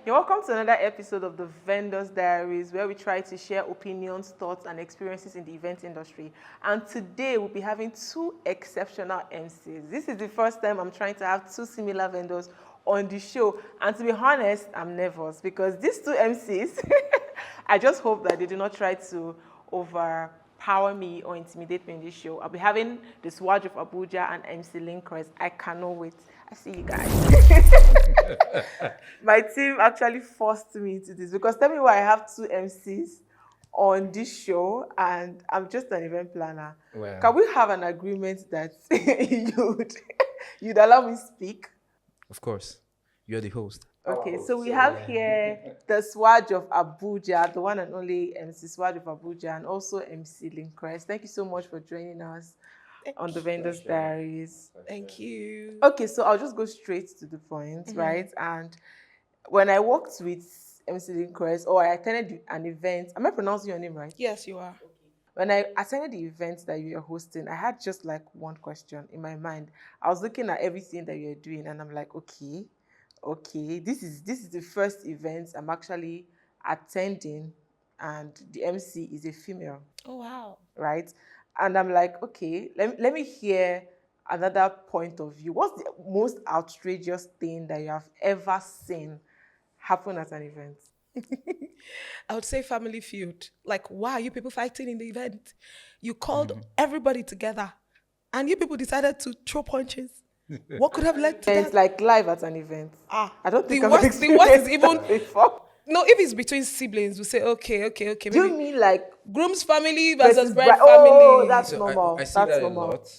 You're welcome to another episode of the Vendors Diaries, where we try to share opinions, thoughts, and experiences in the event industry. And today we'll be having two exceptional MCs. This is the first time I'm trying to have two similar vendors on the show. And to be honest, I'm nervous because these two MCs, I just hope that they do not try to overpower me or intimidate me in this show. I'll be having the Swajofthebuj and MC Lynchrez. I cannot wait. I see you guys. My team actually forced me into this because tell me why I have two MCs on this show and I'm just an event planner. Well, can we have an agreement that you'd allow me speak? Of course. You're the host. Okay, so we have here the Swajofthebuj, the one and only MC Swajofthebuj, and also MC Lynchrez. Thank you so much for joining us on the Vendors Diaries. Thank you. Okay, so I'll just go straight to the point, right? And when I worked with MC Lynchrez, or I attended an event, am I pronouncing your name right? Yes, you are. When I attended the event that you were hosting, I had just like one question in my mind. I was looking at everything that you were doing, and I'm like, okay, this is the first event I'm actually attending, and the MC is a female. Oh, wow. Right? And I'm like, okay, let me hear another point of view. What's the most outrageous thing that you have ever seen happen at an event? I would say family feud. Like, why are you people fighting in the event? You called everybody together and you people decided to throw punches. What could have led to that? It's like live at an event. I don't think the I've worst is even before. No, if it's between siblings, we say okay. Do you mean like groom's family versus bride family? Oh, that's normal. I see that's that normal. a lot.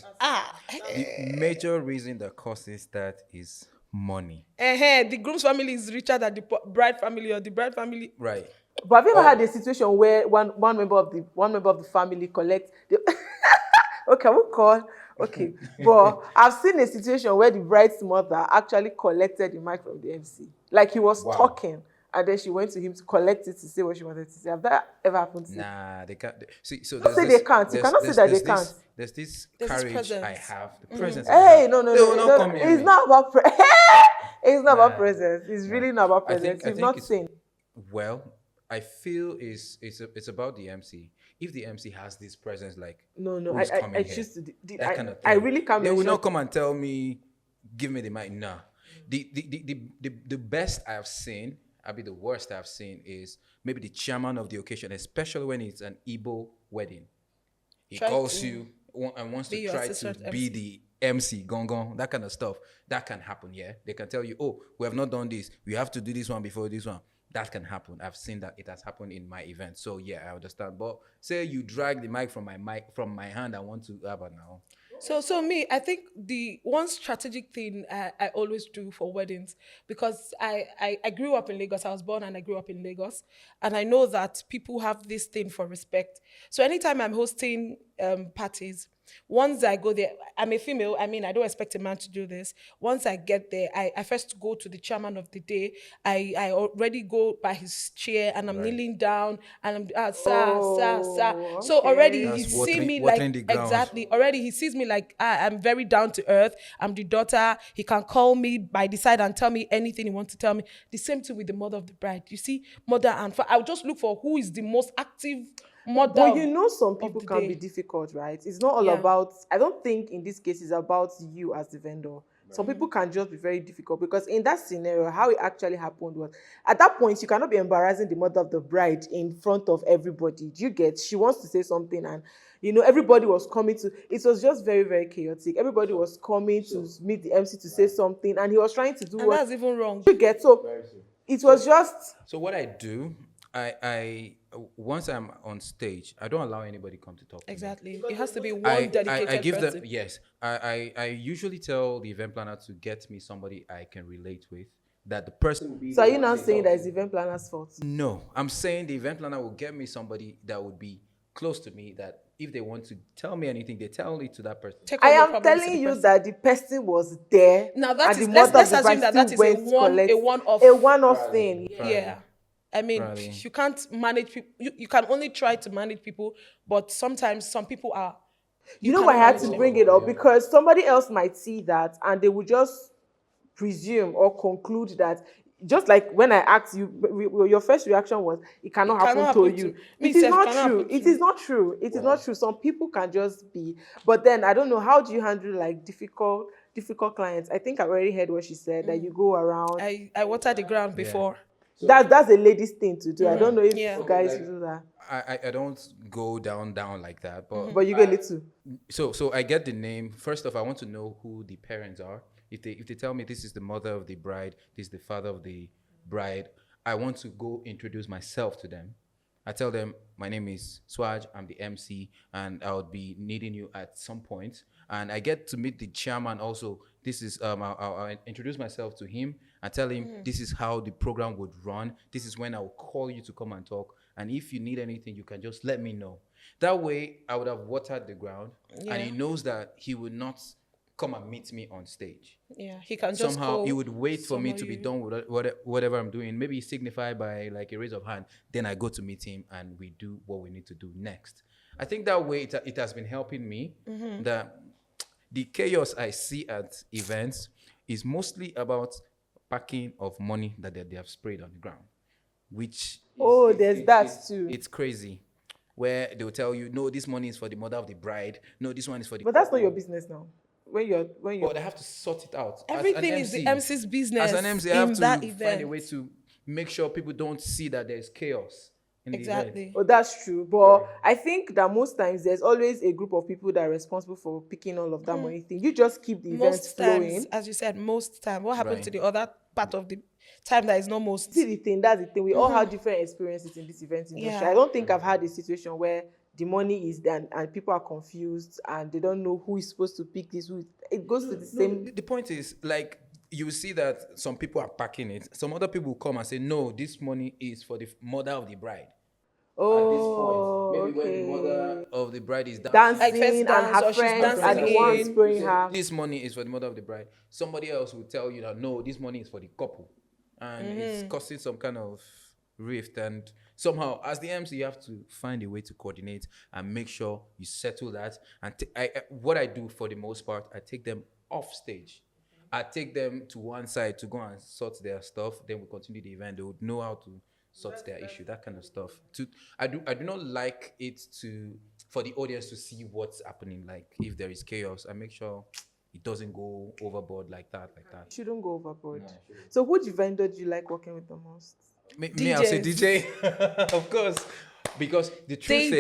The major reason that causes that is money. The groom's family is richer than the bride family, or the bride family. Right. But have you ever had a situation where one member of the family collects Okay, but I've seen a situation where the bride's mother actually collected the mic from the MC. Like he was talking, and then she went to him to collect it to say what she wanted to say. Have that ever happened to you? Nah, they can't. See, so don't say they can't. You cannot say that they can't. There's this courage I have. The presence. Hey, no. It's not about it's not about presence. It's really not about presence. You've not seen. Well, I feel it's about the MC. If the MC has this presence, like I choose to. I really can't. They will not come and tell me, give me the mic. Nah. The best I have seen, the worst I've seen is maybe the chairman of the occasion, especially when it's an Igbo wedding. He calls you and wants to try to be the MC, gong, that kind of stuff. That can happen, yeah. They can tell you, oh, we have not done this. We have to do this one before this one. That can happen. I've seen that. It has happened in my event. So yeah, I understand. But say you drag the mic from my hand, I want to have it now. So me, I think the one strategic thing I always do for weddings, because I grew up in Lagos. I was born and I grew up in Lagos. And I know that people have this thing for respect. So anytime I'm hosting parties, once I go there, I'm a female. I mean, I don't expect a man to do this. Once I get there, I first go to the chairman of the day. I already go by his chair and I'm kneeling down and I'm sir. So already he sees me like exactly. Already he sees me like I'm very down to earth. I'm the daughter. He can call me by the side and tell me anything he wants to tell me. The same thing with the mother of the bride. You see, mother and father. I'll just look for who is the most active mother. But you know, some people can be difficult, right? It's not all about. I don't think in this case it's about you as the vendor. Right. Some people can just be very difficult because in that scenario, how it actually happened was at that point you cannot be embarrassing the mother of the bride in front of everybody. Do you get? She wants to say something and everybody was coming to. It was just very, very chaotic. Everybody was coming to meet the MC to say something, and he was trying to do. And that's even wrong. You get? So it was just. So what I do. I once I'm on stage, I don't allow anybody come to talk to me. It has to be one dedicated I give person. them, yes. I usually tell the event planner to get me somebody I can relate with. That the person will be. So are you now saying that it's the event planner's fault? No, I'm saying the event planner will get me somebody that would be close to me, that if they want to tell me anything, they tell it to that person. I am telling you that the person was there. Now that is, let's assume that is a one-off thing. Yeah. I mean, you can't manage people. You can only try to manage people, but sometimes some people are. You know why I had to bring it up? Because somebody else might see that and they would just presume or conclude that just like when I asked you, your first reaction was, it cannot happen to you. It is not true. It is not true. It is not true. Some people can just be, but then I don't know, how do you handle like difficult clients? I think I already heard what she said, that you go around. I watered the ground before. So, that's a lady's thing to do. I don't know if guys like, do that. I don't go down like that, But you go a little. So I get the name. First off, I want to know who the parents are. If they tell me this is the mother of the bride, this is the father of the bride, I want to go introduce myself to them. I tell them, my name is Swaj, I'm the MC, and I'll be needing you at some point. And I get to meet the chairman also. This is I'll introduce myself to him. I tell him this is how the program would run. This is when I will call you to come and talk. And if you need anything, you can just let me know. That way, I would have watered the ground, and he knows that he will not come and meet me on stage. Yeah, he can just somehow he would wait for me to be done with whatever I'm doing. Maybe signify by like a raise of hand. Then I go to meet him and we do what we need to do next. I think that way it has been helping me. That the chaos I see at events is mostly about packing of money that they have sprayed on the ground, which there's that too. It's crazy. Where they will tell you, no, this money is for the mother of the bride. No, this one is for the. But that's not your business now. When you're. But I have to sort it out. Everything is the MC's business. As an MC, I have to find a way to make sure people don't see that there's chaos in the event. Oh, that's true. But I think that most times there's always a group of people that are responsible for picking all of that money thing. You just keep the events flowing. As you said, most time. What happened to the other part of the time that is not most? See, that's the thing. We all have different experiences in this event industry. I don't think I've had a situation where the money is done and people are confused and they don't know who is supposed to pick this. It goes to the same. The point is, like, you see that some people are packing it. Some other people come and say, no, this money is for the mother of the bride. Oh, at this point, maybe when the mother of the bride is dancing and her friends are the ones spraying her. This money is for the mother of the bride. Somebody else will tell you that, no, this money is for the couple. And it's causing some kind of rift, and somehow as the MC you have to find a way to coordinate and make sure you settle that. And what I do for the most part, I take them off stage. I take them to one side to go and sort their stuff, then we continue the event. They would know how to sort their issue, that kind of stuff. I do not like it for the audience to see what's happening. Like if there is chaos, I make sure it doesn't go overboard like that. It shouldn't go overboard. No, so which vendor do you like working with the most? Me, I'll say DJ, of course, because the truth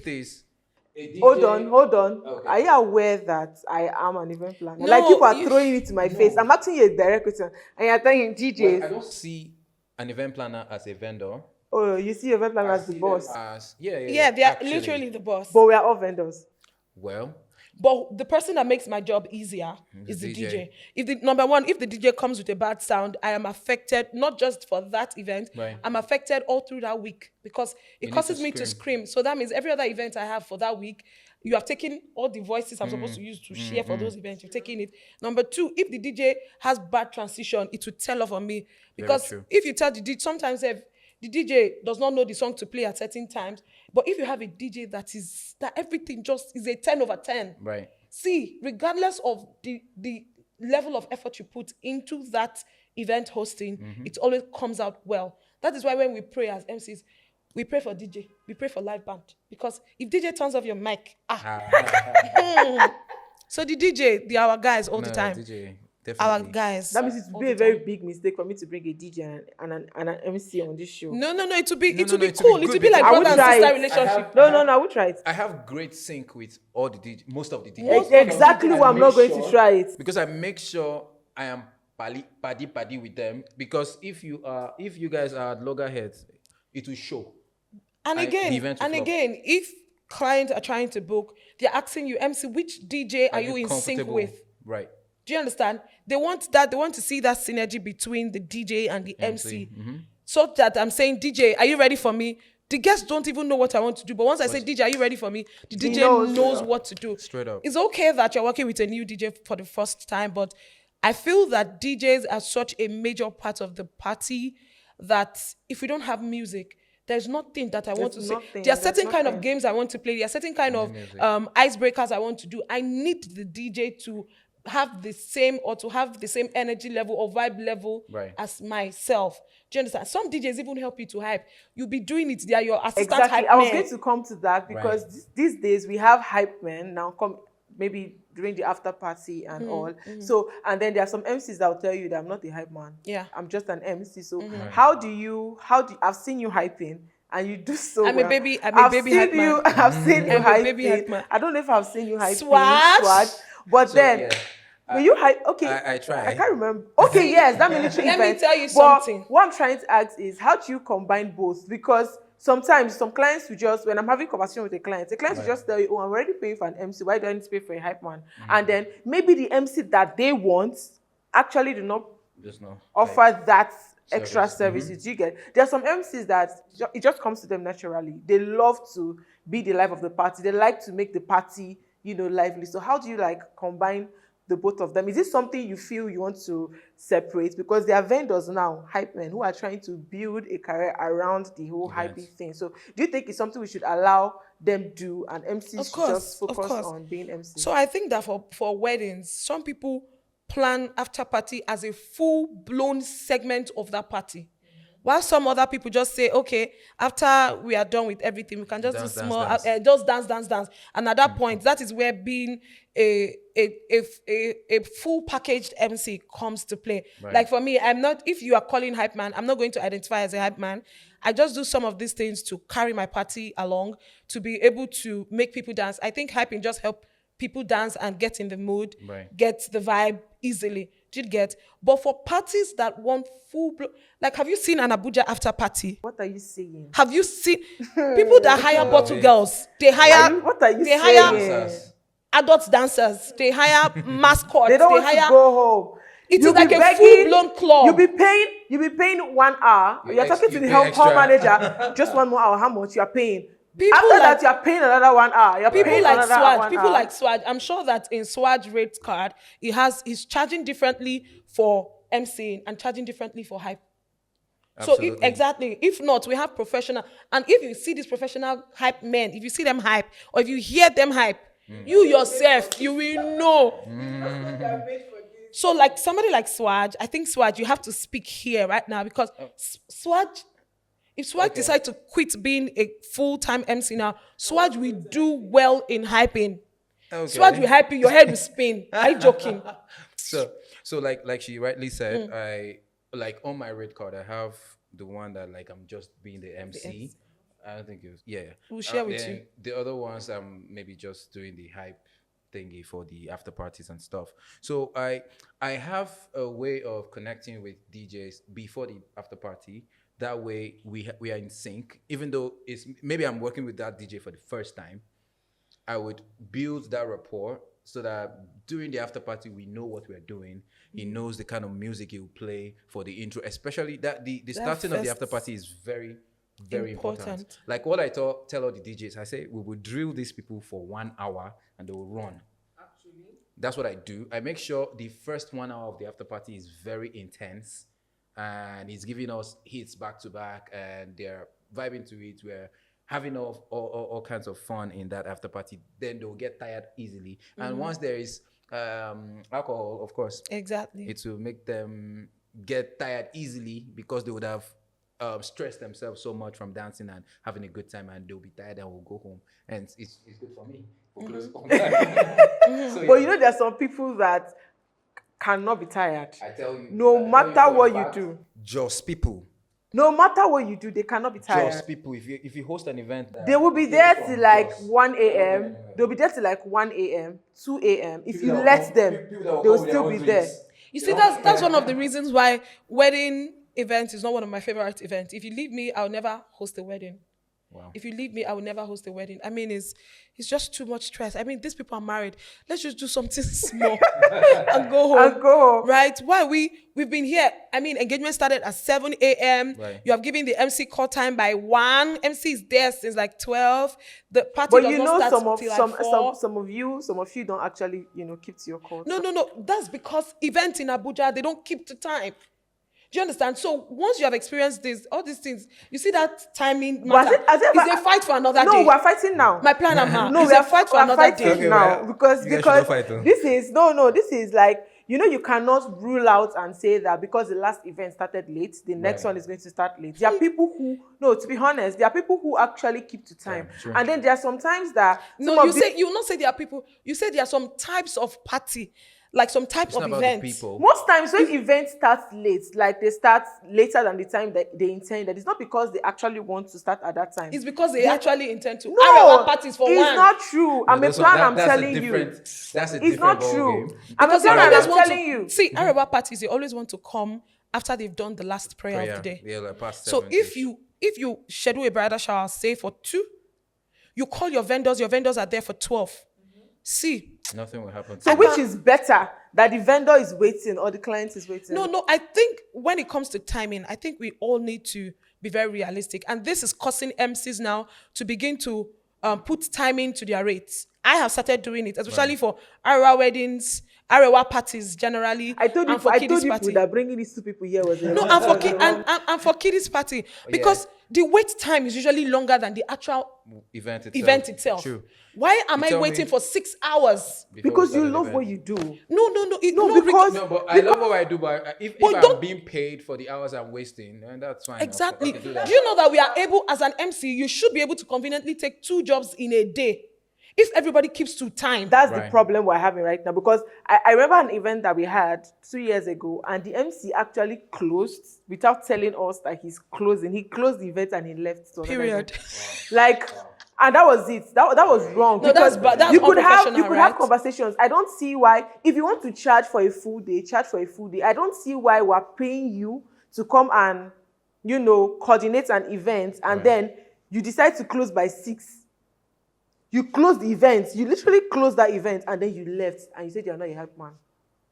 is, hold on. Okay. Are you aware that I am an event planner? No, like people are throwing it to my face. I'm asking you a direct question, and you're telling DJs. Well, I don't see an event planner as a vendor. Oh, you see event planner as the boss? Yeah, they are literally the boss. But we are all vendors. Well. But the person that makes my job easier is the DJ. If the DJ comes with a bad sound, I am affected, not just for that event, I'm affected all through that week because it causes me to scream. So that means every other event I have for that week, you have taken all the voices I'm supposed to use to share for those events. You've taken it. Number two, if the DJ has bad transition, it will tell off on me. Because if you tell the DJ, sometimes the DJ does not know the song to play at certain times. But if you have a DJ that everything just is a 10 over 10. Right. See, regardless of the level of effort you put into that event hosting, it always comes out well. That is why when we pray as MCs, we pray for DJ, we pray for live band. Because if DJ turns off your mic, so the DJ, they are our guys all the time. DJ. Definitely. Our guys. That means it would be a very big mistake for me to bring a DJ and an MC on this show. No. It would be cool. It would be like brother and sister relationship. I would try it. I have great sync with all the DJ, most of the DJs. Exactly why I'm not going to try it. Because I make sure I am paddy with them. Because if you guys are at loggerheads, it will show. And again, if clients are trying to book, they're asking you, MC, which DJ are you in sync with? Right. Do you understand? They want that. They want to see that synergy between the DJ and the MC. So that I'm saying, DJ, are you ready for me? The guests don't even know what I want to do. But once I say, DJ, are you ready for me? The DJ knows what to do. Straight up. It's okay that you're working with a new DJ for the first time, but I feel that DJs are such a major part of the party that if we don't have music, there's nothing that I want to say. There are certain kind of games I want to play. There are certain kind of icebreakers I want to do. I need the DJ to have the same or to have the same energy level or vibe level Right. as myself. Do you understand? Some DJs even help you to hype. You'll be doing it. They are your assistant Exactly. hype I was man. going to come to that because Right. these days we have hype men now come maybe during the after party and all. So and then there are some MCs that will tell you that I'm not a hype man. Yeah. I'm just an MC. So Right. how do you I've seen you hyping and you do so I'm a well. baby I've hype seen you man. I've seen you I'm a baby hype hyping. man. I don't know if I've seen you hyping Swaj. but So, then yeah. will you hype? Okay, I try. I can't remember. Okay, yes, that military Let me event. tell you But something. what I'm trying to ask is, how do you combine both? Because sometimes some clients will just, when I'm having conversation with a client will Right. just tell you, oh, I'm already paying for an MC. Why do I need to pay for a hype man? And then maybe the MC that they want actually do not Just no. offer that extra Service. services. You get, there are some MCs that it just comes to them naturally. They love to be the life of the party. They like to make the party, lively. So how do you combine the both of them? Is this something you feel you want to separate? Because there are vendors now, hype men, who are trying to build a career around the whole Events. hypey thing. So do you think it's something we should allow them do, and MCs Of should course, just of focus course. on being MCs? So I think that for weddings, some people plan after party as a full-blown segment of that party. While some other people just say, okay, after we are done with everything, we can just Dance, do dance, small, dance. just dance. And at that point, that is where being a full packaged MC comes to play. Right. Like for me, I'm not, if you are calling hype man, I'm not going to identify as a hype man. I just do some of these things to carry my party along, to be able to make people dance. I think hyping just help people dance and get in the mood, Right. get the vibe easily. Did you get? But for parties that want like, have you seen an Abuja after party? What are you saying? Have you seen people that hire love bottle it. girls? They hire What are you they saying? hire Dancers. adult dancers. They hire mascots. They don't want to hire. go home. It You'll is like be a begging, full-blown club. You'll be paying 1 hour. You're talking to you the pay hall extra. manager. Just 1 more hour. How much you are paying? People After like- that, you are paying another 1 hour. You're People paying like another Swaj, 1 people hour. like Swaj. I'm sure that in Swaj rate card, he's charging differently for MCing and charging differently for hype. So Absolutely. exactly. If not, we have professional. And if you see these professional hype men, if you see them hype, or if you hear them hype, you yourself, you will know. So like somebody like Swaj, I think Swaj, you have to speak here right now because Swaj, if Swaj decide to quit being a full-time MC now, Swaj will do well in hyping. Okay. Swaj will hype you, your head will spin. Are you joking? So like she rightly said, I like on my red card I have the one that like I'm just being the MC. I don't think it was We'll share with then you. The other ones I'm maybe just doing the hype thingy for the after parties and stuff. So I have a way of connecting with DJs before the after party. That way we are in sync. Even though it's maybe I'm working with that DJ for the first time, I would build that rapport so that during the after party we know what we're doing. He knows the kind of music he will play for the intro, especially that the starting of the first after party is very, very important. Important. Like what I tell all the DJs, I say we will drill these people for 1 hour and they will run. That's what I do. I make sure the first 1 hour of the after party is very intense and he's giving us hits back to back and they're vibing to it. We're having all kinds of fun in that after party. Then they'll get tired easily. And once there is alcohol, of course, Exactly. it will make them get tired easily because they would have stressed themselves so much from dancing and having a good time, and they'll be tired and will go home. And it's good for me. For close contact. So, But there are some people that cannot be tired. I tell you, No matter what you do. just people. No matter what you do, they cannot be tired. Just people. If you host an event, They will be there till like 1 a.m. They'll be there till like 1 a.m., 2 a.m. If you let them, they will still be there. You see, that's one of the reasons why wedding event is not one of my favorite events. If you leave me, I'll never host a wedding. Wow. If you leave me, I will never host a wedding. I mean, it's just too much stress. I mean, these people are married. Let's just do something small and go home. And go home. Right? Why we've been here. I mean, engagement started at 7 a.m. Right. You have given the MC call time by 1. MC is there since like 12. The party But does you not know, start till like 4. some of you don't actually keep to your calls. No. That's because events in Abuja, they don't keep to time. Do you understand? So once you have experienced this, all these things, you see that timing Was matter. it- has it Is ever- a fight for another No, day. we're fighting now. My plan, No, is we a are fight for we are another fighting day. Okay, now well, because you guys should not fight, this is like, you know, you cannot rule out and say that because the last event started late, the next Right. one is going to start late. There are people who, no, to be honest, there are people who actually keep to time, True. and then there are sometimes that No, you will not say there are people. You say there are some types of party, like some types It's of not about the events. people. most times when events start late, like they start later than the time that they intended, it's not because they actually want to start at that time. It's because they actually intend to. No, Arewa parties for it's one. not true. I'm a Those plan. one- I'm that's a telling you, different- That's a it's different not ball true. game. I'm a Because they plan. always I'm want telling to you. see Arewa parties. They always want to come after they've done the last prayer of the day. Yeah, like past So 7-ish. if you schedule a bridal shower, say for 2, you call your vendors are there for 12. See, Nothing will happen. So which is better, that the vendor is waiting or the client is waiting? no, I think when it comes to timing, I think we all need to be very realistic. And this is causing MCs now to begin to put timing to their rates. I have started doing it, especially for Arewa weddings, Arewa parties generally. I told you, and for I kiddies told you party. that bringing these two people here was No, and for kiddies party, because the wait time is usually longer than the actual event itself. True. Why am You I tell waiting me- for 6 hours? Before we because you start the love event. what you do. No, because- No, but I love what I do. But if I'm don't- being paid for the hours I'm wasting, then that's fine. Exactly. I can do that. Do you know that we are able, as an MC, you should be able to conveniently take 2 jobs in a day if everybody keeps to time. That's the Right. problem we're having right now, because I remember an event that we had 2 years ago, and the MC actually closed without telling us that he's closing. He closed the event and he left. to another Period. event. Like, and that was it. That was wrong. No, that's because bad. That's you could have unprofessional, have right? conversations. I don't see why, if you want to charge for a full day, charge for a full day. I don't see why we're paying you to come and, you know, coordinate an event, and then you decide to close by 6. You closed the event. You literally closed that event, and then you left, and you said you're not a hype man.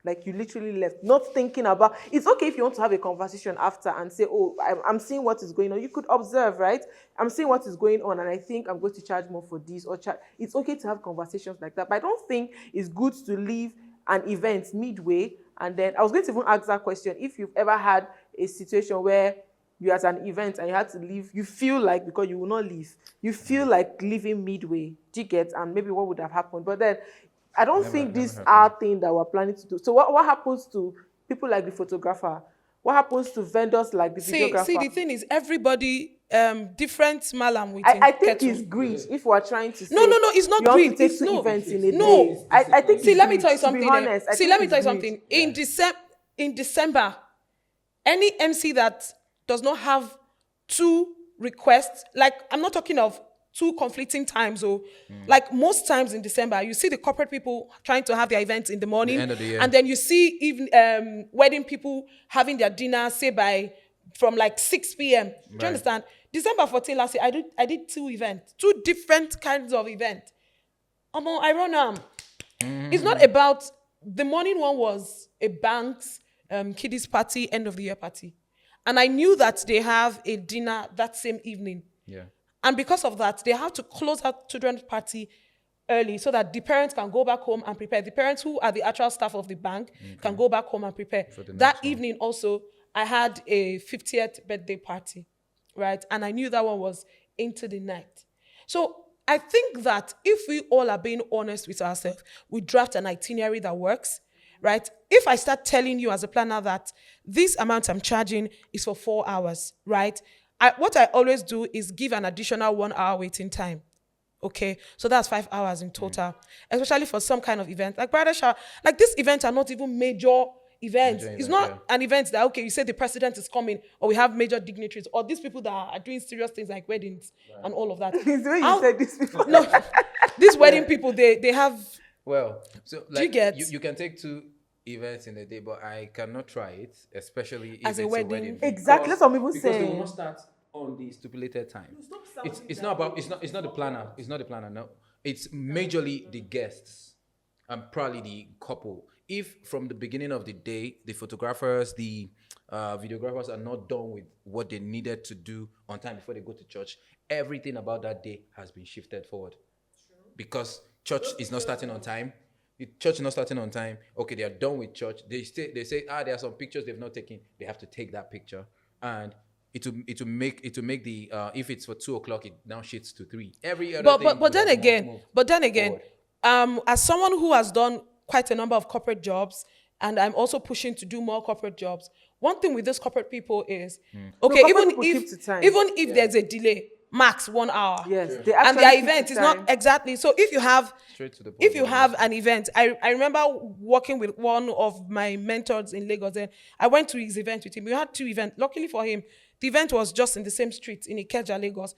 Like, you literally left, not thinking about. It's okay if you want to have a conversation after and say, oh, I'm seeing what is going on. You could observe, right? I'm seeing what is going on, and I think I'm going to charge more for this, or charge. It's okay to have conversations like that, but I don't think it's good to leave an event midway. And then I was going to even ask that question: if you've ever had a situation where you're at an event and you had to leave, you feel like, because you will not leave, you feel like leaving midway. Do you get? And maybe what would have happened? But then I don't think these are things that we're planning to do. So what happens to people like the photographer? What happens to vendors like the videographer? See, the thing is, everybody, different malam with I think kettle. it's greed if we're trying to say. No, it's not you want greed. to take It's 2 no. events in a No. day. I think See, it's let me greed, tell you to something. be honest. I think Let me it's tell you greed. something. In December, any MC that does not have 2 requests, like, I'm not talking of 2 conflicting times, or like most times in December, you see the corporate people trying to have their events in the morning, end of the year. and then you see even wedding people having their dinner, say from like 6 p.m. Do you understand? December 14 last year, I did 2 events, 2 different kinds of events. I run It's not about, the morning one was a bank's kiddies party, end of the year party. And I knew that they have a dinner that same evening. Yeah. And because of that, they have to close out children's party early so that the parents can go back home and prepare. The parents who are the actual staff of the bank can go back home and prepare. the That next one. evening also, I had a 50th birthday party, right? And I knew that one was into the night. So I think that if we all are being honest with ourselves, we draft an itinerary that works, right? If I start telling you as a planner that this amount I'm charging is for 4 hours, right? What I always do is give an additional 1 hour waiting time. Okay, so that's 5 hours in total, especially for some kind of event like bridal shower. Like, these events are not even major events. It's not an event that, okay, you say the president is coming, or we have major dignitaries, or these people that are doing serious things like weddings and all of that. It's the way you said this before. No, these wedding people, they have. Well, so like you get? you can take 2 events in a day, but I cannot try it, especially if As a it's wedding. Exactly, that's what people because say. they will not start on the stipulated time. It's not about it's not the planner. It's not the planner. No, it's majorly the guests and probably the couple. If from the beginning of the day the photographers, the videographers are not done with what they needed to do on time before they go to church, everything about that day has been shifted forward. Because church is not starting on time. church not starting on time. Okay, they are done with church. They say there are some pictures they've not taken. They have to take that picture, and it will make the if it's for 2 o'clock, it now shifts to 3. Every other thing. But then again, forward. as someone who has done quite a number of corporate jobs, and I'm also pushing to do more corporate jobs. One thing with these corporate people is, okay, No, even corporate people keep to time. if there's a delay, max 1 hour. Yes, Sure. they And actually their keep event to is time. not exactly. So if you have Straight to the point. if you have an event, I remember working with one of my mentors in Lagos, and I went to his event with him. We had 2 events. Luckily for him, the event was just in the same street in Ikeja, Lagos.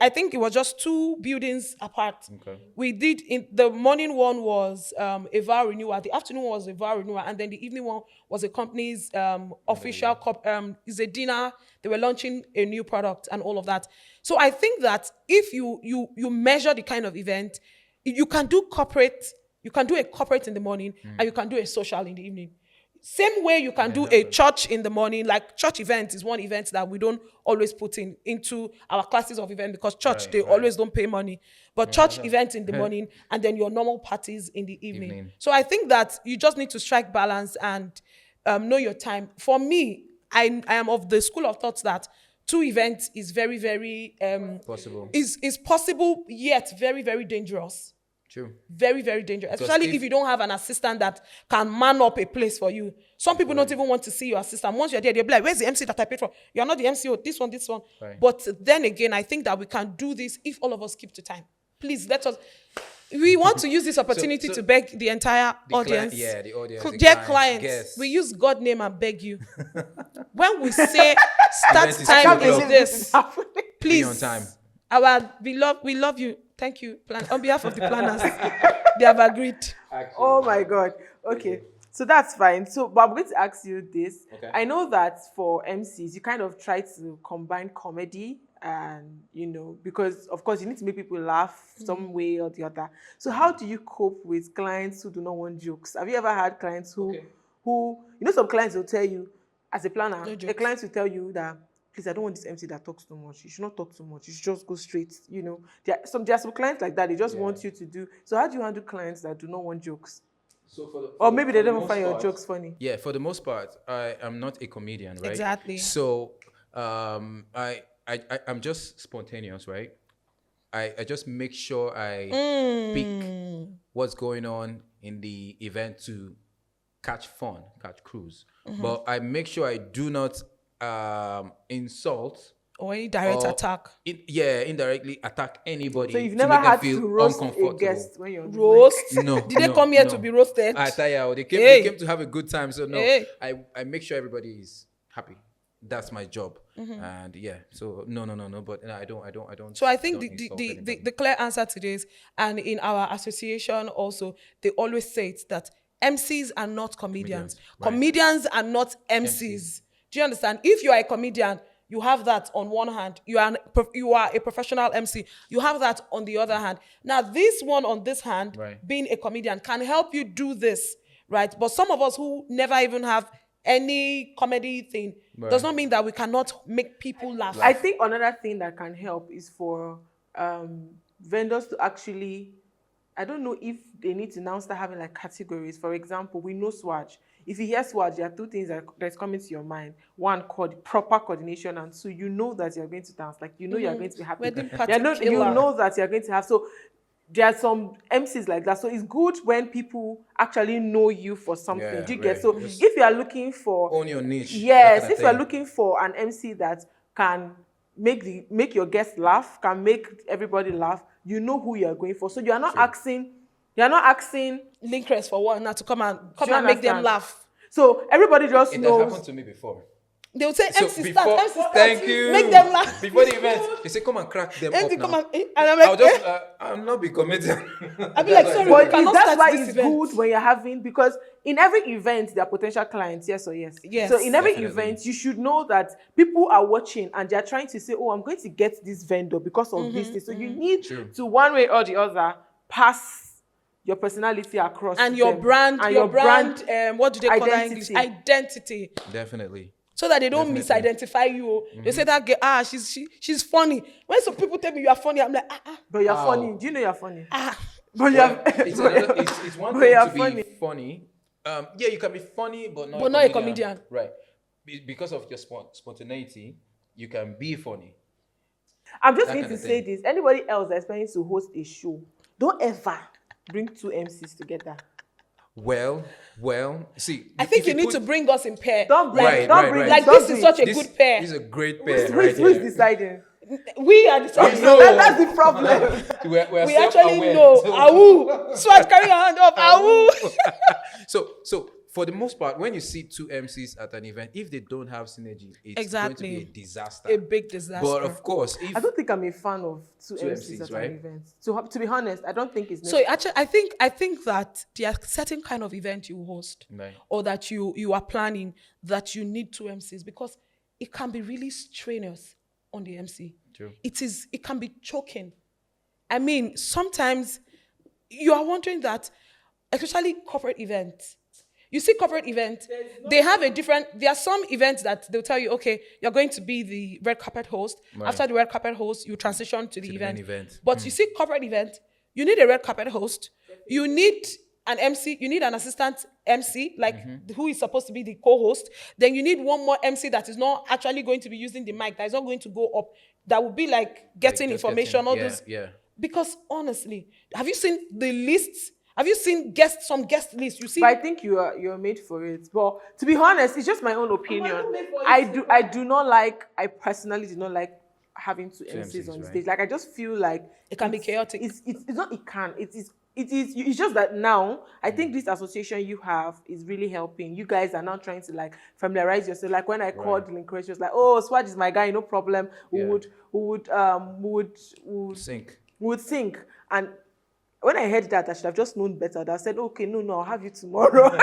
I think it was just 2 buildings apart. Okay. We did in the morning one was a vow renewal, the afternoon was a vow renewal, and then the evening one was a company's official is a dinner. They were launching a new product and all of that. So I think that if you measure the kind of event, you can do corporate, you can do a corporate in the morning, and you can do a social in the evening. Same way you can do a church in the morning. Like church event is one event that we don't always put into our classes of event, because church, they always don't pay money. But church events in the morning, and then your normal parties in the evening. So I think that you just need to strike balance and know your time. For me, I am of the school of thought that 2 events is very, very possible. Is possible, yet very, very dangerous. True. Very, very dangerous. Because Especially if you don't have an assistant that can man up a place for you. Some people don't even want to see your assistant. Once you're there, they'll be like, where's the MC that I paid for? You're not the MC, this one. Right. But then again, I think that we can do this if all of us keep to time. Please, let us. We want to use this opportunity to beg the entire audience. The audience. Dear clients, we use God's name and beg you. When we say start time is this, please. Be on time. We love you. Thank you. On behalf of the planners, they have agreed. Oh my God. Okay. So that's fine. So, but I'm going to ask you this. Okay. I know that for MCs, you kind of try to combine comedy and, because of course you need to make people laugh some way or the other. So how do you cope with clients who do not want jokes? Have you ever had clients who some clients will tell you, as a planner, a client will tell you that, please, I don't want this MC that talks too much. You should not talk too much. You should just go straight. There are some clients like that. They just want you to do. So how do you handle clients that do not want jokes? Or maybe they don't find your jokes funny. Yeah, for the most part, I am not a comedian, right? Exactly. So I'm just spontaneous, right? I just make sure I pick what's going on in the event to catch cruise. But I make sure I do not insult or any direct attack. Indirectly attack anybody. So you've to never make them had feel to roast uncomfortable. a guest when you're roast? No. Did they come here to be roasted? I tell you, they came to have a good time. So no, I make sure everybody is happy. That's my job. And so no. But I don't. So I think the clear answer to this, and in our association also, they always say it that MCs are not comedians. Comedians are not MCs. Do you understand? If you are a comedian, you have that on one hand. You are a professional MC. You have that on the other hand. Now, this one on this hand, being a comedian, can help you do this, right? But some of us who never even have any comedy thing does not mean that we cannot make people laugh. I think another thing that can help is for vendors to actually, I don't know if they need to now start having like categories. For example, we know Swaj. If you hear Swaj, there are 2 things that's coming to your mind. 1, called proper coordination, and 2, you know that you're going to dance. Like, you're going to be happy. You know that you're going to have. So there are some MCs like that. So it's good when people actually know you for something. Do you get? So if you are looking for... Own your niche. Yes, if you are looking for an MC that can make your guests laugh, can make everybody laugh, you know who you are going for. So you are not asking Lynchrez for one now to come and make them laugh. So everybody just knows. It has happened to me before. They will say MC start. Thank you. Make them laugh. Before the event, they say come and crack them MC up now. and I'm like, I'll not be comedian. I'll be like, sorry, but that's why it's good when you're having, because in every event there are potential clients, yes or yes. Yes. So in every event you should know that people are watching and they're trying to say, oh, I'm going to get this vendor because of this. So you need to, one way or the other, pass your personality across and your brand, what do they call that in English? Identity. Definitely. So that they don't misidentify you. They say that girl, she's funny. When some people tell me you are funny, I'm like, But you're funny. Do you know you're funny? But you Well, have, it's one but thing you are to be funny. Yeah, you can be funny, but But not a comedian. Right. Because of your spontaneity, you can be funny. I'm just That going kind to of say thing. this. Anybody else that's planning to host a show, don't ever bring two MCs together. Well. See, I think if you need to bring us in pair. Don't bring, Right, don't right, bring, right. Like don't this do is it. such a this, good pair. this is a great Who's, pair, who right is, who is here. deciding? We are deciding. know. That's the problem. We're We actually self-aware. know. Awu. Swat, carry your hand up. Awu. So for the most part, when you see two MCs at an event, if they don't have synergy, it's going to be a disaster. A big disaster. But of course, if I don't think I'm a fan of two Two MCs MCs, at right? an event. To be honest, I don't think it's So necessary. actually, I think that there are certain kind of event you host Right. or that you are planning that you need two MCs because it can be really strenuous on the MC. True. It can be choking. I mean, sometimes you are wondering that, especially corporate events. You see corporate events, they have there are some events that they'll tell you, okay, you're going to be the red carpet host. Right. After the red carpet host, you transition to the the event. main event. But you see corporate event, you need a red carpet host. You need an MC, you need an assistant MC, like who is supposed to be the co-host. Then you need one more MC that is not actually going to be using the mic, that is not going to go up. That would be like getting just information, all those. Yeah. Because honestly, have you seen the lists? Have you seen some guest lists? You see, But I think you're made for it. But to be honest, it's just my own opinion. made for it I personally do not like having two MCs MCs, on right? stage. Like I just feel like it can be chaotic. it's not it can. It's just that now I think this association you have is really helping. You guys are now trying to like familiarize yourself. Like when I called Lynchrez, she was like, "Oh, Swaj is my guy, no problem. We Yeah. would Sync. sync." And when I heard that, I should have just known better. I said, "Okay, no, I'll have you tomorrow, and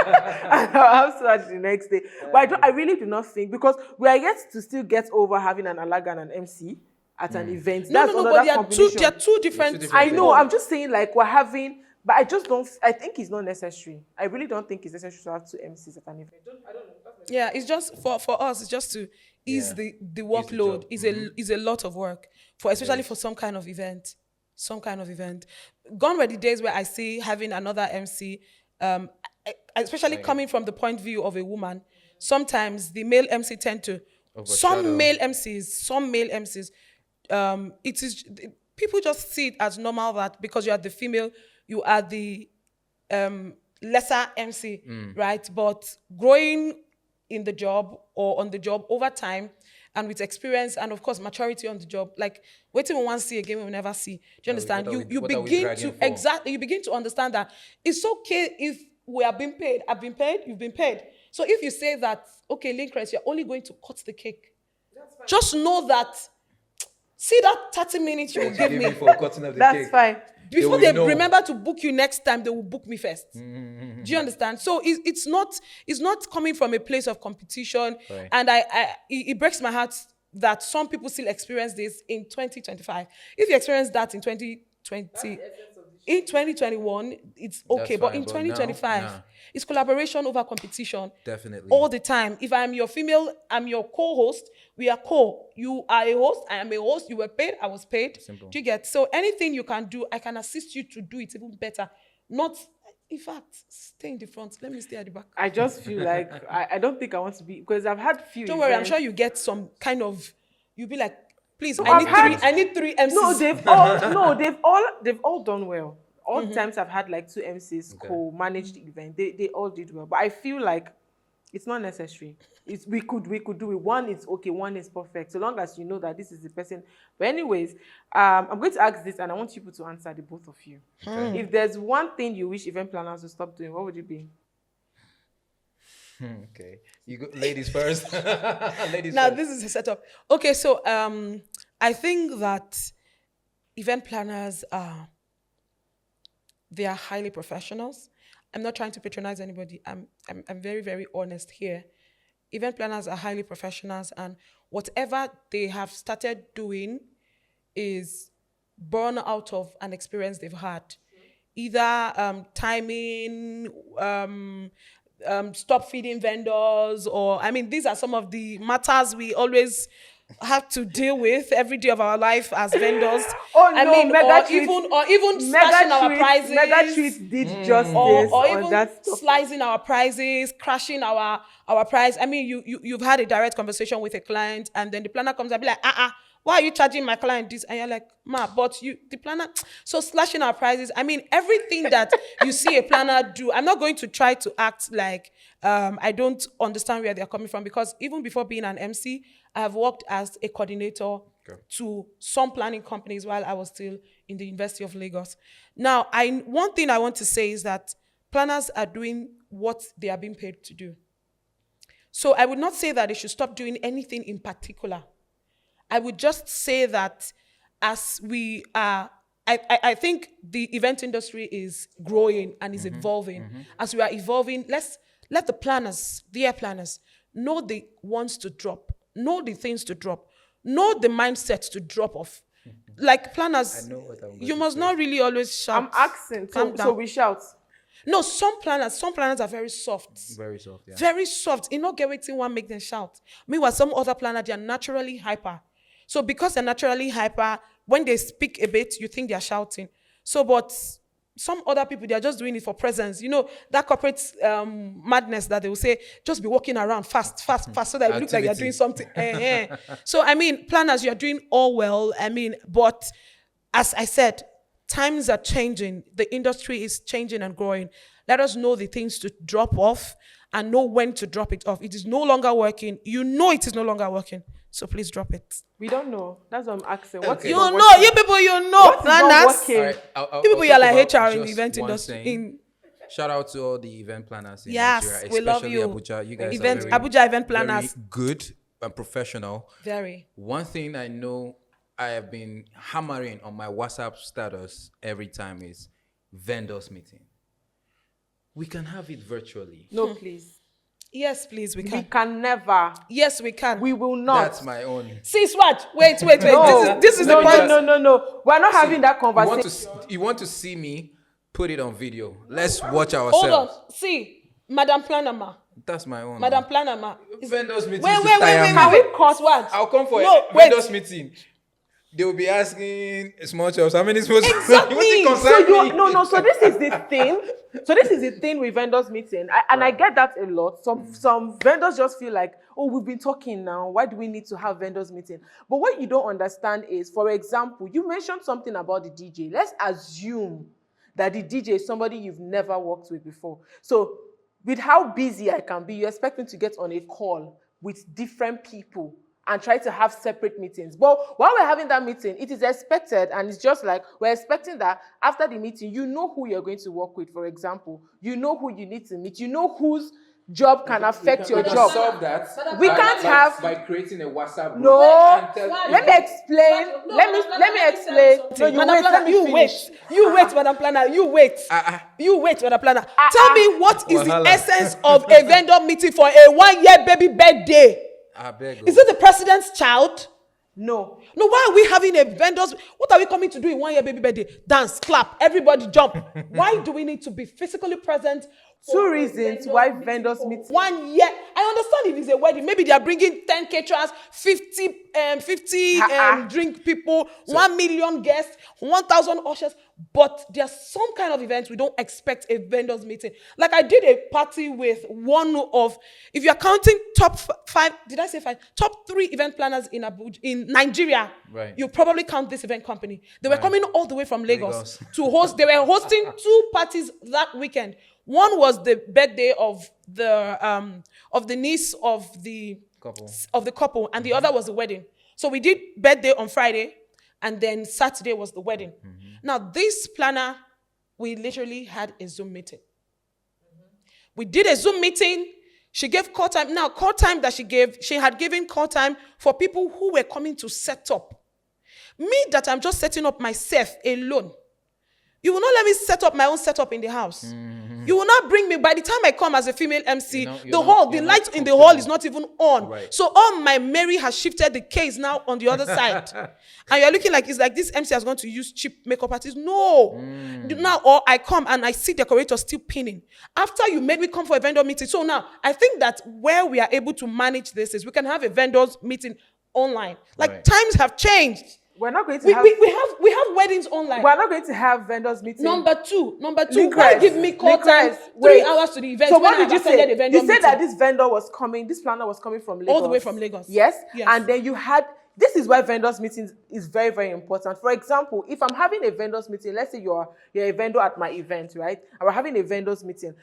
I'll have Swaj the next day." But I really do not think, because we are yet to still get over having an Alaga and an MC at an event. No, That's but another there are combination. two different. different I know. things. I'm just saying, like, we're having, but I just don't. I think it's not necessary. I really don't think it's necessary to have two MCs at an event. I don't know. Yeah, it's just for us. It's just to ease Yeah. the workload. job. Is a lot of work for, especially for some kind of event. Gone were the days where I see having another MC, especially coming from the point of view of a woman. Sometimes the male MC tend to some male MCs. It is people just see it as normal that because you are the female, you are the lesser MC, right? But growing in the job or on the job over time and with experience and of course maturity on the job, like waiting we want to see again we will never see. Do you understand? You begin to understand that it's okay if we are being paid. I've been paid, you've been paid. So if you say that, okay, Lynchrez, you're only going to cut the cake, just know that, see that 30 minutes you will give me. for cutting up the That's cake. fine. Before They they will know. remember to book you next time, they will book me first. Do you understand? So it's not coming from a place of competition. Right. And it breaks my heart that some people still experience this in 2025. If you experience that in 2020, in 2021, it's okay. But fine, in but 2025, nah. it's collaboration over competition. Definitely. All the time. If I'm your female, I'm your co-host. We are co. You are a host. I am a host. You were paid. I was paid. Simple. Do you get? So anything you can do, I can assist you to do it even better. Not, in fact, stay in the front. Let me stay at the back. I just feel like I don't think I want to be, because I've had few. Don't worry. I'm events. sure you get some kind of. You'll be like, please. No, I need three MCs. No, they've all done well. All the times I've had like two MCs co-manage the event, they all did well. But I feel like it's not necessary. We could do it. One is okay, one is perfect. So long as you know that this is the person. But anyways, I'm going to ask this, and I want people to answer, the both of you. Okay. If there's one thing you wish event planners would stop doing, what would it be? Okay, you go, ladies first. Ladies Now first. this is a setup. Okay, so I think that event planners they are highly professionals. I'm not trying to patronize anybody. I'm very, very honest here. Event planners are highly professionals, and whatever they have started doing is born out of an experience they've had. Either timing, stop feeding vendors, or I mean, these are some of the matters we always have to deal with every day of our life as vendors. Oh, I no, mean, Mega or even slashing our prices. Mega Treats did justice Or on even that stuff. slicing our prices, crashing our price. I mean, you've had a direct conversation with a client, and then the planner comes and be like, why are you charging my client this? And you're like, ma, but the planner, so slashing our prices. I mean, everything that you see a planner do, I'm not going to try to act like I don't understand where they're coming from, because even before being an MC, I have worked as a coordinator to some planning companies while I was still in the University of Lagos. Now, one thing I want to say is that planners are doing what they are being paid to do. So I would not say that they should stop doing anything in particular. I would just say that as we are, I think the event industry is growing and is evolving. As we are evolving, let the planners, the air planners, know the ones to drop, know the things to drop, know the mindset to drop off. Like planners, you must not really always shout. I'm asking, so we shout. No, some planners are very soft. Very soft, yeah. Very soft. You not get waiting one make them shout. Meanwhile, some other planners, they are naturally hyper. So because they're naturally hyper, when they speak a bit, you think they're shouting. So, but some other people, they're just doing it for presence. You know, that corporate madness that they will say, just be walking around fast, so that it looks like you're doing something. So, I mean, planners, you're doing all well. I mean, but as I said, times are changing. The industry is changing and growing. Let us know the things to drop off and know when to drop it off. It is no longer working. You know it is no longer working. So please drop it. We don't know. That's what I'm asking. Okay. What is You not know, working? you people, you know. What is not working? All right, You people, you're like talk about HR in the just event one industry. thing. Shout out to all the event planners in Yes, Nigeria, we love especially you. Abuja. You guys Event, are Abuja event planners. very good and professional. Very. One thing I know I have been hammering on my WhatsApp status every time is vendors meeting. We can have it virtually. No, please. Yes, please, we We can. can never. Yes, we can. We will not. That's my own. See, Swatch. Wait. No. This is no, the point. No. We're not having that You conversation. want to see me? Put it on video. Let's watch Hold ourselves. on. See, Madam Planama. That's my own. Madam Planama. Vendors meeting. Wait. Can we cut? Swatch. I'll come for No, a wait. vendors meeting. They will be asking small chops. How many small chops? Exactly. What's it So concern me? no. So this is the thing. So this is the thing with vendors meeting, I get that a lot. Some vendors just feel like, oh, we've been talking now. Why do we need to have vendors meeting? But what you don't understand is, for example, you mentioned something about the DJ. Let's assume that the DJ is somebody you've never worked with before. So with how busy I can be, you expect me to get on a call with different people and try to have separate meetings. But while we're having that meeting, it is expected, and it's just like, we're expecting that after the meeting, you know who you're going to work with, for example. You know who you need to meet. You know whose job can affect your job. Solve that. We can't have... by creating a WhatsApp group. No, and tell let me explain. Let me explain. No, you Madam wait, Planner, let me you finish. wait. You wait, Madam Planner. You wait. You wait, Madam Planner. Tell me what is the Wahala. essence of a vendor meeting for a 1-year baby birthday? I beg you. Is it the president's child? No. No, why are we having a vendors? What are we coming to do in 1-year baby birthday? Dance, clap, everybody jump. Why do we need to be physically present? Two reasons why vendors meet. 1 year. I understand if it's a wedding. Maybe they are bringing 10 caterers, 50 drink people, 1 million guests, 1,000 ushers. But there's some kind of events we don't expect a vendors meeting. Like I did a party with one of, if you're counting top 5, did I say 5? Top 3 event planners in Abuja, in Nigeria. Right. You probably count this event company. They were coming all the way from Lagos to host. They were hosting 2 parties that weekend. One was the birthday of the niece of the couple, and the other was the wedding. So we did birthday on Friday, and then Saturday was the wedding. Now this planner, we literally had a Zoom meeting. We did a Zoom meeting. She gave call time. Now call time that she had given call time for people who were coming to set up. Me that I'm just setting up myself alone. You will not let me set up my own setup in the house. You will not bring me. By the time I come as a female MC, the light in the hall is not even on. Right. So all my Mary has shifted. The case now on the other side. And you're looking like it's like this MC has gone to use cheap makeup artists. No. Now, or I come and I see decorators still pinning. After you made me come for a vendor meeting. So now, I think that where we are able to manage this is we can have a vendors meeting online. Like Right. times have changed. We're not going to We have. we have weddings online. We're not going to have vendors meeting. Number two, why Lynchrez, give me call time Lynchrez, 3 wait. hours to the event So when what I did have you say? attended a vendor You said meeting? that this vendor was coming, this planner was coming from Lagos. All the way from Lagos. Yes? Yes. And then you had, this is why vendors meetings is very, very important. For example, if I'm having a vendors meeting, let's say you're a vendor at my event, right? And we're having a vendors meeting.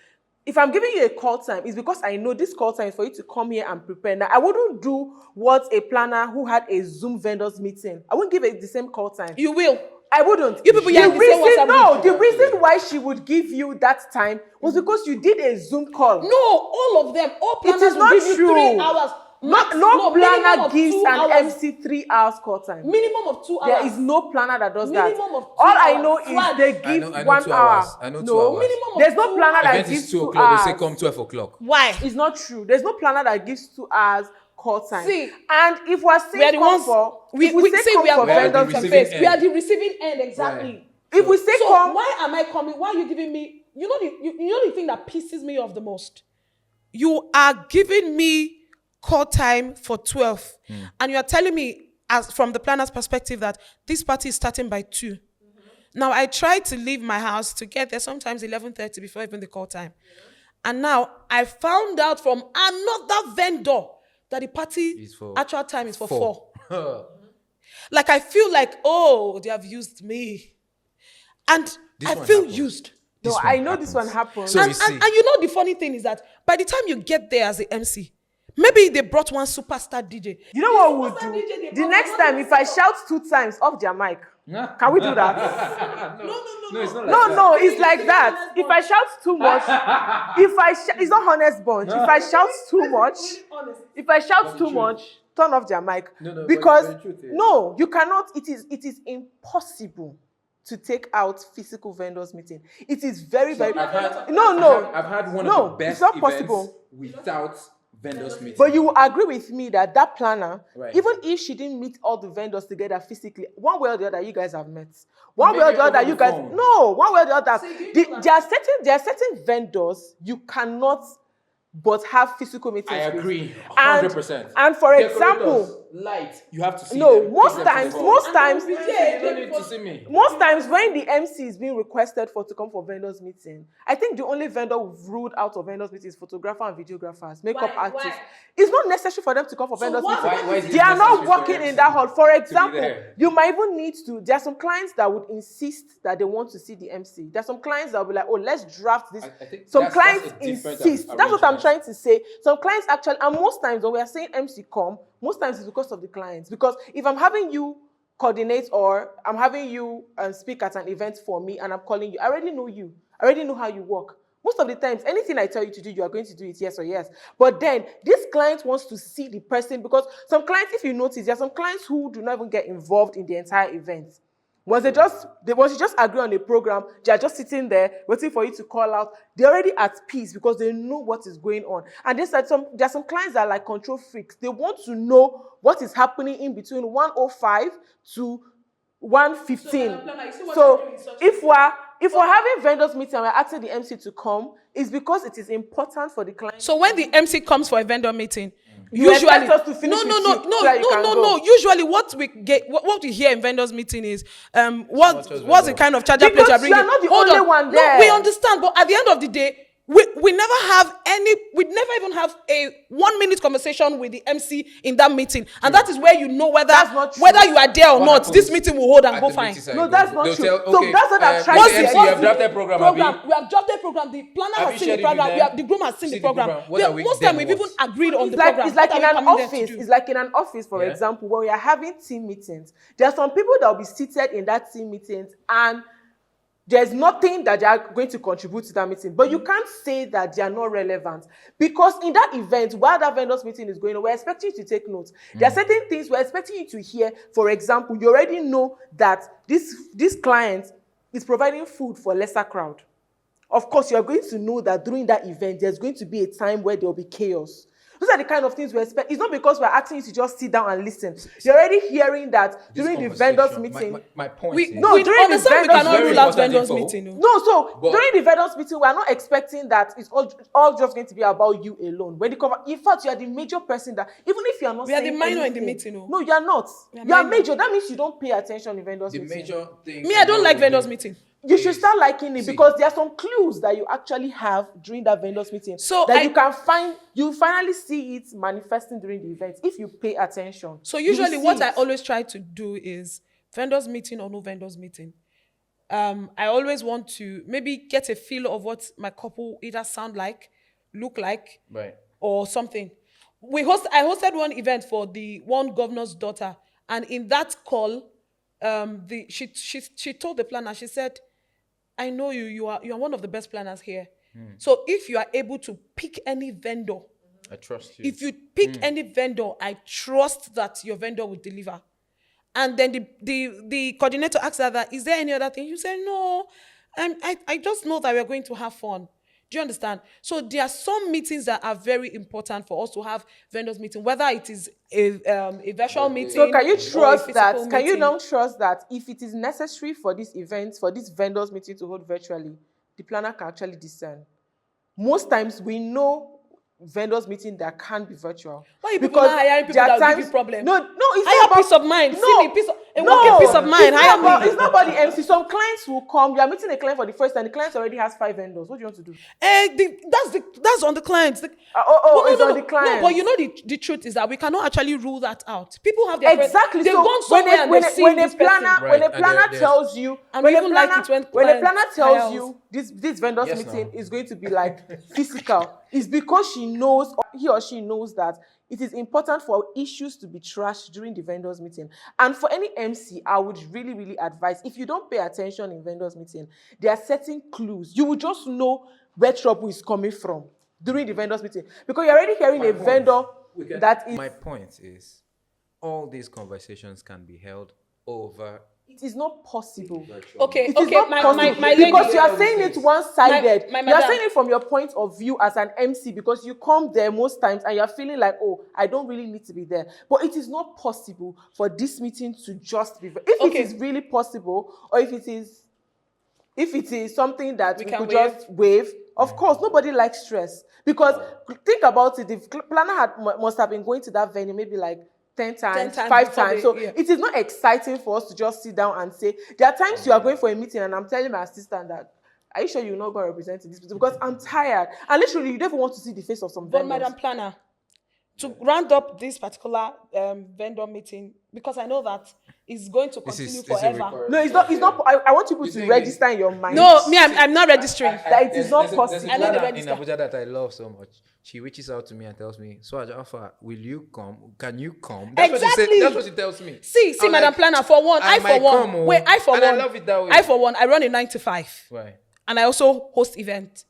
If I'm giving you a call time, it's because I know this call time is for you to come here and prepare. Now, I wouldn't do what a planner who had a Zoom vendors meeting. I wouldn't give it the same call time. You will. I wouldn't. You people, The reason why she would give you that time was because you did a Zoom call. No, all of them, all planners is not will give you true. 3 hours. No minimum planner of gives 2 an hours. MC 3 hours call time. Minimum of 2 hours. There is no planner that does that. Minimum of 2 All I hours. know is Swag. they give I know 1 2 hour. hours. I know 2 No, hours. Minimum of there's no 2 planner that Event gives is 2 2 o'clock. hours. They say come 12 o'clock. Why? It's not true. There's no planner that gives 2 hours call time. See, and if we're saying we are the come ones. for, We if we say see come we are for We are the vendors, receiving face. end. We are the receiving end, exactly. Right. if we say So come, why am I coming? Why are you giving me? You know the thing that pisses me off the most. You are giving me call time for 12, and you are telling me, as from the planner's perspective, that this party is starting by 2. Now I try to leave my house to get there sometimes 11:30 before even the call time, and now I found out from another vendor that the party actual time is for 4. Like I feel like, oh, they have used me, and This I one feel happens. used. no, I know this one happens. So And, you see. and you know the funny thing is that by the time you get there as the MC, maybe they brought one superstar DJ. You know what we'll do? The next time, if I shout 2 times off their mic, can we do that? No, it's not like No, it's like that. If I shout too much, it's not honest bunch. If I shout too much, turn off their mic. No, because but the truth is- no, you cannot. It is impossible to take out physical vendors meeting. It is very, very. I've had one No, of the best it's not events possible. without vendors meeting. But you will agree with me that planner, Right. even if she didn't meet all the vendors together physically, one way or the other, you guys have met. One way or Maybe the other, over you the guys phone. no. One way or the other, So you do that. there are certain vendors you cannot but have physical meetings. I with. agree, And- 100%. And for Decorators, example, light, you have to see no, them. most Take them to times, the hall. Yeah, You don't need to see me. most times when the MC is being requested for to come for vendors meeting, I think the only vendor we've ruled out of vendors meeting is photographer and videographers, makeup Why? artists. Why? It's not necessary for them to come for So vendors what- meeting. Why is it They are not necessary for working MC in that hall. For be example, there? you might even need to. There are some clients that would insist that they want to see the MC. There are some clients that will be like, oh, let's draft this. I think Some that's clients a different insist. That's what I'm arrangement. trying to say. Some clients actually, and most times when we are saying MC come, most times it's because of the clients. Because if I'm having you coordinate or I'm having you speak at an event for me and I'm calling you, I already know you. I already know how you work. Most of the times, anything I tell you to do, you are going to do it yes or yes. But then, this client wants to see the person because some clients, if you notice, there are some clients who do not even get involved in the entire event. Once you just agree on a program, they are just sitting there waiting for you to call out. They're already at peace because they know what is going on. And there are some clients that are like control freaks. They want to know what is happening in between 1:05 to 1:15. So if we're having vendors meeting and we're asking the MC to come, it's because it is important for the client. So when the MC comes for a vendor meeting, You usually expect us to finish with you so that you can go. Usually what we hear in vendors meeting is what's the vendor. kind of charger Because plate you're bringing. you are not the Hold only on. one No, there. we understand, but at the end of the day, we never even have a 1-minute conversation with the MC in that meeting, and that is where you know whether That's not true. you are there or What not. happens This meeting will hold and at go the fine. meeting side? No, that's not They'll true. tell, So okay, that's what I'm trying What's to the MC, say. you have drafted program, Abi? We have drafted program. The planner Have has you seen the shared it with program. them? The groom has seen See the the program. program. What are we- Most time then we've what? even agreed on the It's like, program. it's like What in are an we coming there to office. do? It's like in an office, for Yeah. example, when we are having team meetings. There are some people that will be seated in that team meetings and there's nothing that they are going to contribute to that meeting. But you can't say that they are not relevant. Because in that event, while that vendors meeting is going on, we're expecting you to take notes. There are certain things we're expecting you to hear. For example, you already know that this client is providing food for a lesser crowd. Of course, you are going to know that during that event, there's going to be a time where there will be chaos. Those are the kind of things we expect. It's not because we're asking you to just sit down and listen. You're already hearing that This during the vendors conversation- meeting. My point We is, No, we during the understand we vendors cannot very rule out important vendors info. meeting. No. No, so But- during the vendors meeting, we are not expecting that it's all just going to be about you alone. When in fact, you are the major person that, even if you are not We are saying the minor in the anything- meeting, no. No, you are not. We are You are minor. major. That means you don't pay attention in vendors the meeting. major thing. Me, I don't like vendors meeting. You should start liking it See. because there are some clues that you actually have during that vendors meeting So that I- you can find. You finally see it manifesting during the event if you pay attention. So You usually will what see I it. always try to do is vendors meeting or no vendors meeting. I always want to maybe get a feel of what my couple either sound like, look like, Right. or something. I hosted one event for the one governor's daughter, and in that call, she told the planner, she said, I know you are one of the best planners here. So if you are able to pick any vendor, I trust you. if you pick any vendor, I trust that your vendor will deliver. And then the coordinator asked her that, is there any other thing? You say, no, I just know that we're going to have fun. Do you understand? So there are some meetings that are very important for us to have vendors meeting, whether it is a virtual meeting. So can you or a trust physical that? Can you meeting. now trust that if it is necessary for this event, for this vendors meeting to hold virtually, the planner can actually discern? Most times we know vendors meeting that can be virtual. Why you people not hiring people there are that will give you problem? No, it's Hire not about peace of mind. No, See me, a no, working peace of mind. It's Hire not about, me. it's not about the MC. Some clients will come. You are meeting a client for the first time. The client already has 5 vendors. What do you want to do? That's on the clients. It's No, on the client. No, but you know the truth is that we cannot actually rule that out. People have their Exactly. They've So gone somewhere and they've seen this person. when a Right, and planner there's- tells you, And when we a even like planner, it when when a clients planner hire tells you this vendors Yes, meeting now. is going to be like physical, it's because he knows, or he or she knows that it is important for issues to be trashed during the vendors meeting. And for any MC, I would really, really advise, if you don't pay attention in vendors meeting, there are certain clues. You will just know where trouble is coming from during the vendors meeting. Because you're already hearing a vendor that is... My point is, all these conversations can be held over. It is not possible. Okay, It is okay, not my possible lady. because you are saying it one-sided. My You are madam. saying it from your point of view as an MC because you come there most times and you are feeling like, oh, I don't really need to be there. But it is not possible for this meeting to just be. If Okay. it is really possible, or if it is something that we can could waive. just waive, of course, nobody likes stress. Because think about it, the planner must have been going to that venue maybe like 10 times, 10 times 5 before times. So yeah. it is not exciting for us to just sit down and say, there are times you are going for a meeting and I'm telling my assistant that, are you sure you're not going to represent this meeting? Because I'm tired. And literally, you don't even want to see the face of some But vendors. Madam Planner, to round up this particular vendor meeting, because I know that it's going to continue forever. No, it's not. I want people to register in your mind. No, me, I'm not registering. That it is not There's possible. a I know the planner in register. Abuja that I love so much. She reaches out to me and tells me, Swaj, Alpha, will you come? Can you come? That's what she Exactly. said. That's what she tells me. See, I'm Madam like, Planner, for one, I I for might one. come, oh. Wait, I for And I one. love it that way. I for one, I run a 9 to 5. Right. And I also host events.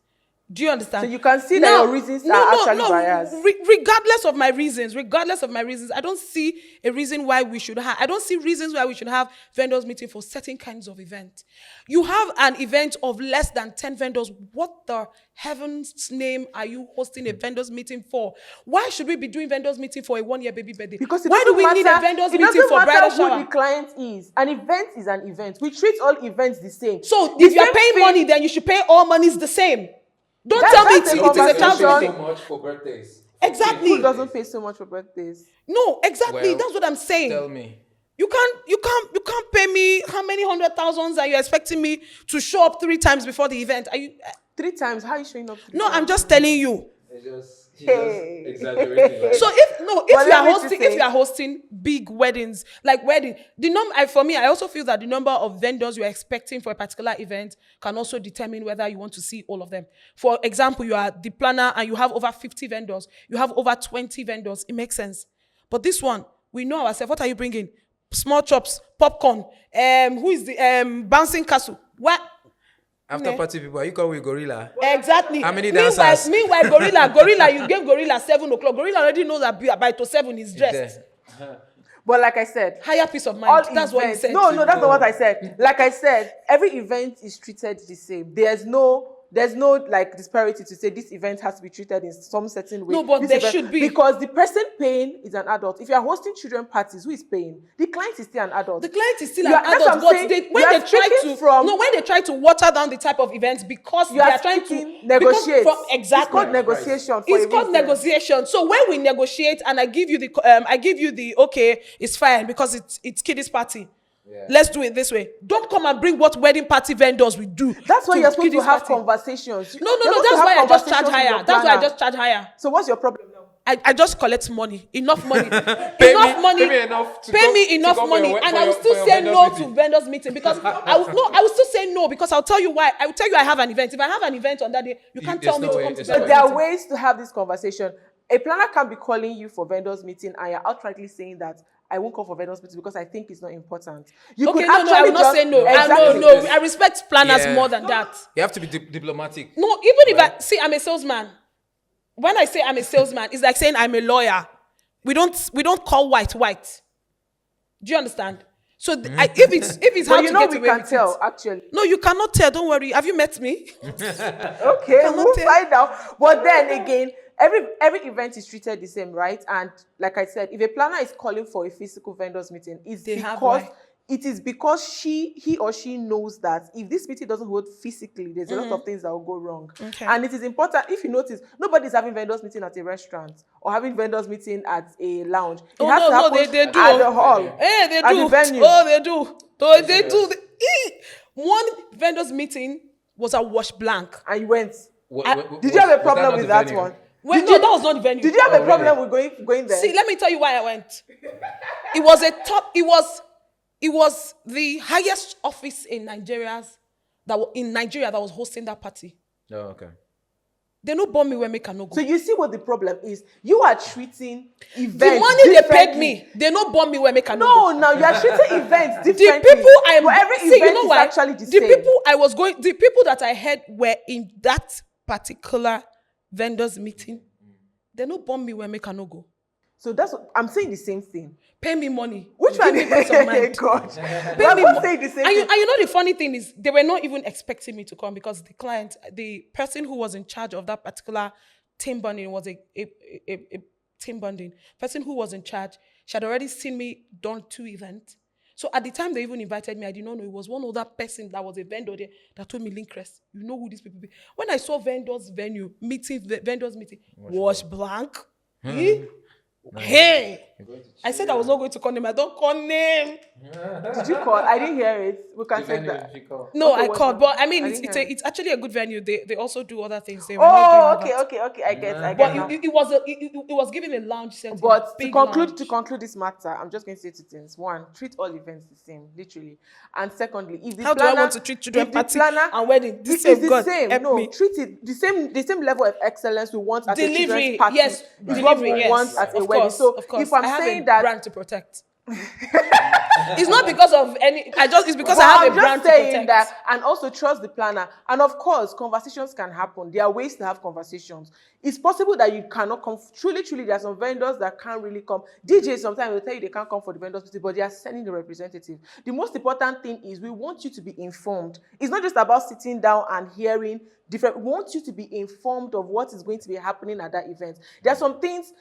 Do you understand? So you can see that your reasons are actually biased. Regardless of my reasons, I don't see a reason why we should have. I don't see reasons why we should have vendors meeting for certain kinds of events. You have an event of less than 10 vendors. What the heaven's name are you hosting a vendors meeting for? Why should we be doing vendors meeting for a 1-year baby birthday? Because why do we need a vendors meeting for bridal who shower? the client is. An event is an event. We treat all events the same. So The if you're same paying thing- money, then you should pay all monies the same. Don't That's tell me a it is a conversation. child's so birthday. much for birthdays. Exactly. Who doesn't pay so much for birthdays? No, exactly. Well, That's what I'm saying. Tell me. You can't pay me how many 100,000s are you expecting me to show up 3 times before the event? Are you 3 times. How are you showing up? No, I'm just telling you. Hey. exaggerating. So Well, if you are hosting big weddings, like wedding, for me, I also feel that the number of vendors you're expecting for a particular event can also determine whether you want to see all of them. For example, you are the planner and you have over 50 vendors, you have over 20 vendors. It makes sense. But this one, we know ourselves. What are you bringing? Small chops, popcorn. Who is the bouncing castle? What? After party people, are you come with gorilla? Exactly. How many dancers? Meanwhile, gorilla, you gave gorilla 7 o'clock. Gorilla already knows that by to 7 he's dressed. But like I said, Higher peace of all mind. That's what he events- said. No, that's not what I said. Like I said, every event is treated the same. There's no like disparity to say this event has to be treated in some certain way. No, but This there event- should be. because the person paying is an adult. If you are hosting children parties, who is paying? The client is still an adult. The client is still You an are- that's what adult, I'm but saying. when You are they try speaking to from- when they try to water down the type of events because You they are are trying to speaking, negotiate. exactly. It's called negotiation. For It's a called reason. negotiation. So when we negotiate and I give you the okay, it's fine because it's kiddies party. Yeah. Let's do it this way. Don't come and bring what wedding party vendors will do. That's why you're supposed to kiddies have party. conversations. No. You're supposed That's to have why I just charge conversations with higher. your That's why I planner. just charge higher. So what's your problem now? I just collect money, enough money, Pay me enough to pay go- me to enough go for money, your- and for I will your- still for your say vendors no meeting. to vendors meeting because I will still say no because I'll tell you why. I will tell you I have an event. If I have an event on that day, you can't There's tell me no to way- come to there's vendors But there are meeting. ways to have this conversation. A planner can be calling you for vendors meeting and you're outrightly saying that I won't call for vendors meeting because I think it's not important. You Okay, could no, I actually will not just- say no. Exactly. No. I respect planners Yeah. more than that. You have to be diplomatic. No, even if Right. I see I'm a salesman. When I say I'm a salesman, it's like saying I'm a lawyer. We don't call white. Do you understand? So if it's But how you to know get we away can with tell, it. actually. No, you cannot tell. Don't worry. Have you met me? Okay, Cannot we'll tell. find out. But then again, every event is treated the same, right? And like I said, if a planner is calling for a physical vendors meeting, They have why. it is because he or she knows that if this meeting doesn't hold physically, there's a lot of things that will go wrong. Okay. And it is important, if you notice, nobody's having vendors meeting at a restaurant or having vendors meeting at a lounge. It has to happen they do. at the hall. Hey, they at do. the venue. Oh, they do. Oh, they do. One vendors meeting was a wash blank. And you went. Did Did you have a problem with that one? Well, no, that was not the venue. Did you have a Oh, problem really? with going there? See, let me tell you why I went. It was a top. It was the highest office in Nigeria that was hosting that party. Oh, okay. They no bomb me when make I no go. So you see what the problem is. You are treating events the money they paid differently. me, they no bomb me when make I no go. No, now you are treating events The differently. people I But every see, event you know is why? actually the The same. people that I heard were in that particular vendors meeting. They no bomb me when make I no go. So that's what I'm saying, the same thing. Pay me money. Which Give one? me peace of mind. God. Pay I'm me not mo- saying the same and thing. you know the funny thing is they were not even expecting me to come because the person who was in charge of that particular team bonding was a team bonding person who was in charge. She had already seen me done 2 events. So at the time they even invited me, I did not know it was one other person that was a vendor there that told me, Lynchrez, you know who these people be. When I saw vendors meeting, wash blank. Hey, I said I was not going to call name. I don't call name. Did you call? I didn't hear it. We can take that. No, Okay, I what's called, that? but I mean, I it's didn't hear it. it's actually a good venue. They also do other things. They were not Oh, doing okay. I get But now. it was given a lounge setting. But big to lounge. conclude this matter, I'm just going to say 2 things. 1, treat all events the same, literally. And secondly, if the How do planner, I want to treat children if the party planner, and wedding? It's same the God, same. help No, me. treat it the same level of excellence we want at a Delivery, children's party. yes, is what delivery, we yes. want at a Of wedding. course, So of course. if I'm I have saying a that, brand to protect. It's not because of any. It's because Well, I have I'm a brand just to saying protect. that, and also trust the planner. And of course, conversations can happen. There are ways to have conversations. It's possible that you cannot come. Truly, there are some vendors that can't really come. DJs sometimes will tell you they can't come for the vendors meeting, but they are sending the representative. The most important thing is we want you to be informed. It's not just about sitting down and hearing different. We want you to be informed of what is going to be happening at that event. There are some things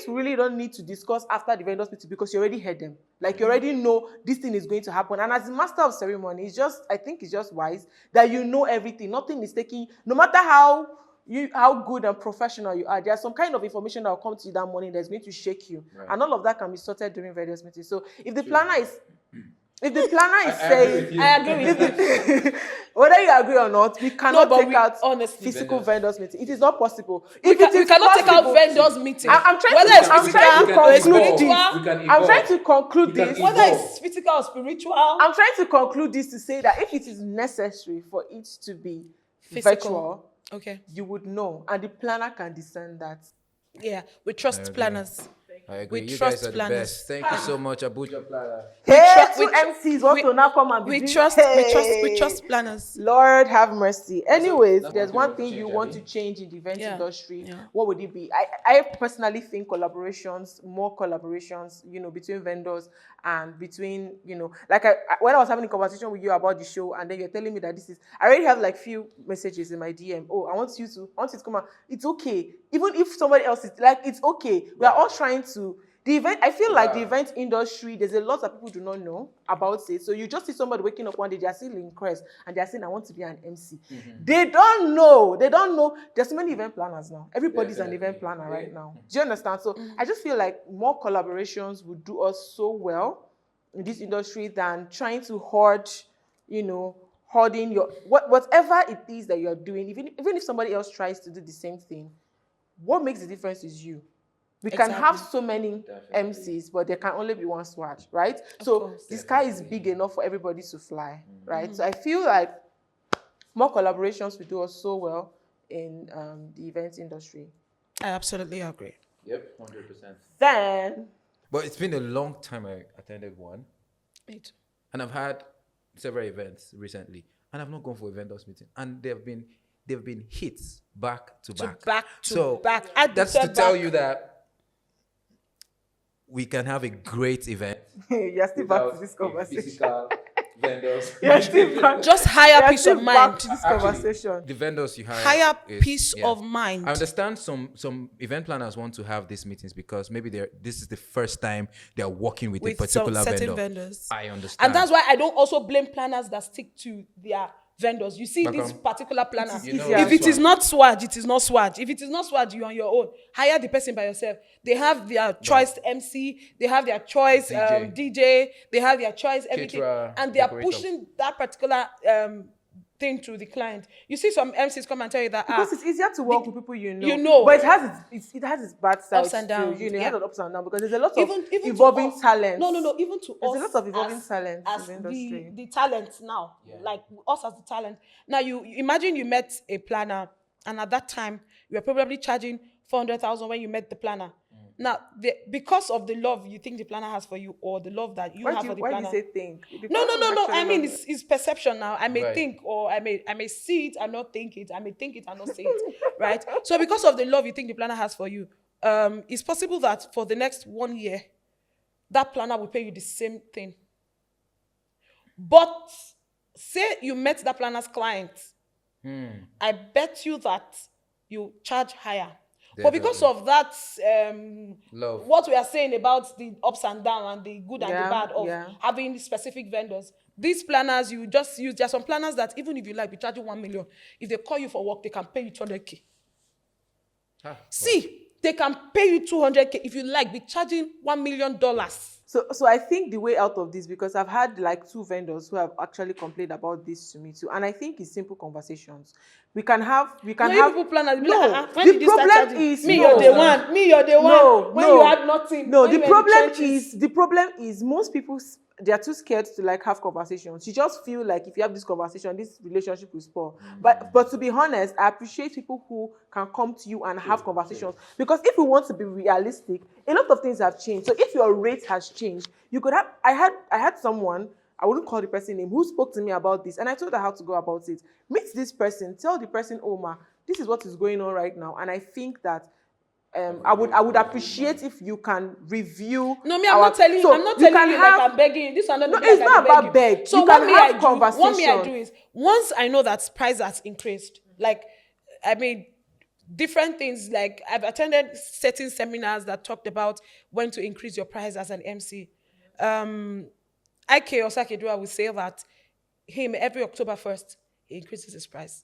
we really don't need to discuss after the vendors meeting because you already heard them. Like you already know this thing is going to happen. And as the master of ceremony, I think it's just wise that you know everything. Nothing is taking, no matter how good and professional you are, there's some kind of information that will come to you that morning that's going to shake you. Right. And all of that can be sorted during various meetings. So if the planner is saying, I agree with you. whether you agree or not, we cannot but take out honestly, physical vendors meeting. It is not possible. we If it is cannot take out possible- vendors meeting. I'm trying Whether to it's conclude spiritual, this. I'm trying to conclude We can this. whether it's physical or spiritual. I'm trying to conclude this to say that if it is necessary for it to be Physical. virtual, Okay. you would know, and the planner can discern that. Yeah, we trust planners. I agree. We You trust guys are planners. the best. Thank you so much, Abuja Plana. Hey, tru- we two tru- MCs want we- to now come and be We doing- trust planners. Lord have mercy. Anyways, that's there's one one thing thing you you want want to to change, change in the event Yeah, industry. yeah. What would it be? I personally think collaborations, more collaborations, between vendors and between, like when I was having a conversation with you about the show, and then you're telling me that this is, I already have like few messages in my DM. Oh, I want you to come out. It's okay. Even if somebody else is like, it's okay. We are all trying to. The event, I feel like the event industry, there's a lot that people do not know about it. So you just see somebody waking up one day, they are still Lynchrez, and they are saying, I want to be an MC. They don't know. There's so many event planners now. Everybody's an event planner right now. Do you understand? So I just feel like more collaborations would do us so well in this industry than trying to hoarding your, whatever it is that you're doing, even if somebody else tries to do the same thing, what makes the difference is you. We can have so many MCs, but there can only be one Swaj, right? So the sky is big enough for everybody to fly, right? So I feel like more collaborations will do us so well in the event industry. I absolutely agree. Yep, 100%. Then, But it's been a long time I attended one, Me too. and I've had several events recently, and I've not gone for a vendors meeting, and they've been hits back to back. So back. That's to tell you that we can have a great event. you're still back to this conversation. Physical vendors. You're still back. Just higher You're peace still of back mind. to this Actually, conversation. The vendors you hire. Higher is- peace yeah. of mind. I understand some event planners want to have these meetings because maybe this is the first time they're working with a With some particular certain vendor. vendors. I understand. And that's why I don't also blame planners that stick to their vendors. You see Back this on. particular planner. It is easier. If it is not Swaj, it is not Swaj. If it is not Swaj, you're on your own. Hire the person by yourself. They have their choice MC. They have their choice DJ. They have their choice everything. Caterer, And they are decorator. pushing that particular thing to the client. You see some MCs come and tell you that Because it's easier to work with people you know. you know. But it has its bad sides Ups and too. downs, It yeah. has its ups and downs because there's a lot of even to evolving us- talents. No. Even to There's us, a lot of evolving as- talents as in the industry. the talent now, like us as the talent. Now you imagine you met a planner, and at that time you were probably charging 400,000 when you met the planner. Now, because of the love you think the planner has for you, or the love that you have for the Why do planner. you say think? The No. planner I actually mean, loves it's perception now. I may Right. think, or I may see it and not think it. I may think it and not say it, right? So because of the love you think the planner has for you, it's possible that for the next 1 year, that planner will pay you the same thing. But say you met that planner's client, I bet you that you charge higher. But because of that, Love. what we are saying about the ups and downs and the good and the Yeah, bad of yeah. having specific vendors, these planners, you just use, there are some planners that even if you like, be charging 1 million. If they call you for work, they can pay you 200K. See, they can pay you 200K. If you like, be charging $1 million. So I think the way out of this, because I've had like 2 vendors who have actually complained about this to me too, and I think it's simple conversations. We can have People planners, be no. like, when The did you start problem charging? is Me, no. you're the one. Me, you're the one. When you had nothing. No, when the you were in problem trenches. is most people, they are too scared to like have conversations. You just feel like if you have this conversation, this relationship will spoil. But to be honest, I appreciate people who can come to you and have conversations, because if we want to be realistic, a lot of things have changed. So if your rate has changed, you could have. I had someone, I wouldn't call the person name, who spoke to me about this, and I told her how to go about it. Meet this person, tell the person, Oma, this is what is going on right now, and I think that I would appreciate if you can review. No, me, I'm not telling you. I'm not telling you like I'm begging you. This one not. No, like it's I not beg about you. beg. So You what can me have I do? What me I conversation. do is once I know that price has increased, like I mean, different things. Like I've attended certain seminars that talked about when to increase your price as an MC. Ike Osakedua will say that him every October 1st he increases his price.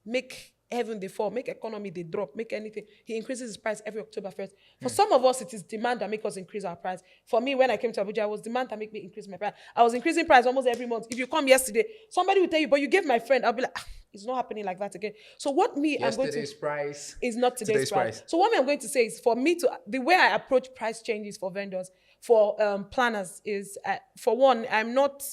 Make heaven they fall, make economy they drop, make anything. He increases his price every October 1st. For some of us, it is demand that make us increase our price. For me, when I came to Abuja, it was demand that make me increase my price. I was increasing price almost every month. If you come yesterday, somebody will tell you, but you gave my friend, I'll be like, it's not happening like that again. So what me I'm going to Yesterday's price is not today's price. So what I'm going to say is for me to, the way I approach price changes for vendors, for planners is, for one, I'm not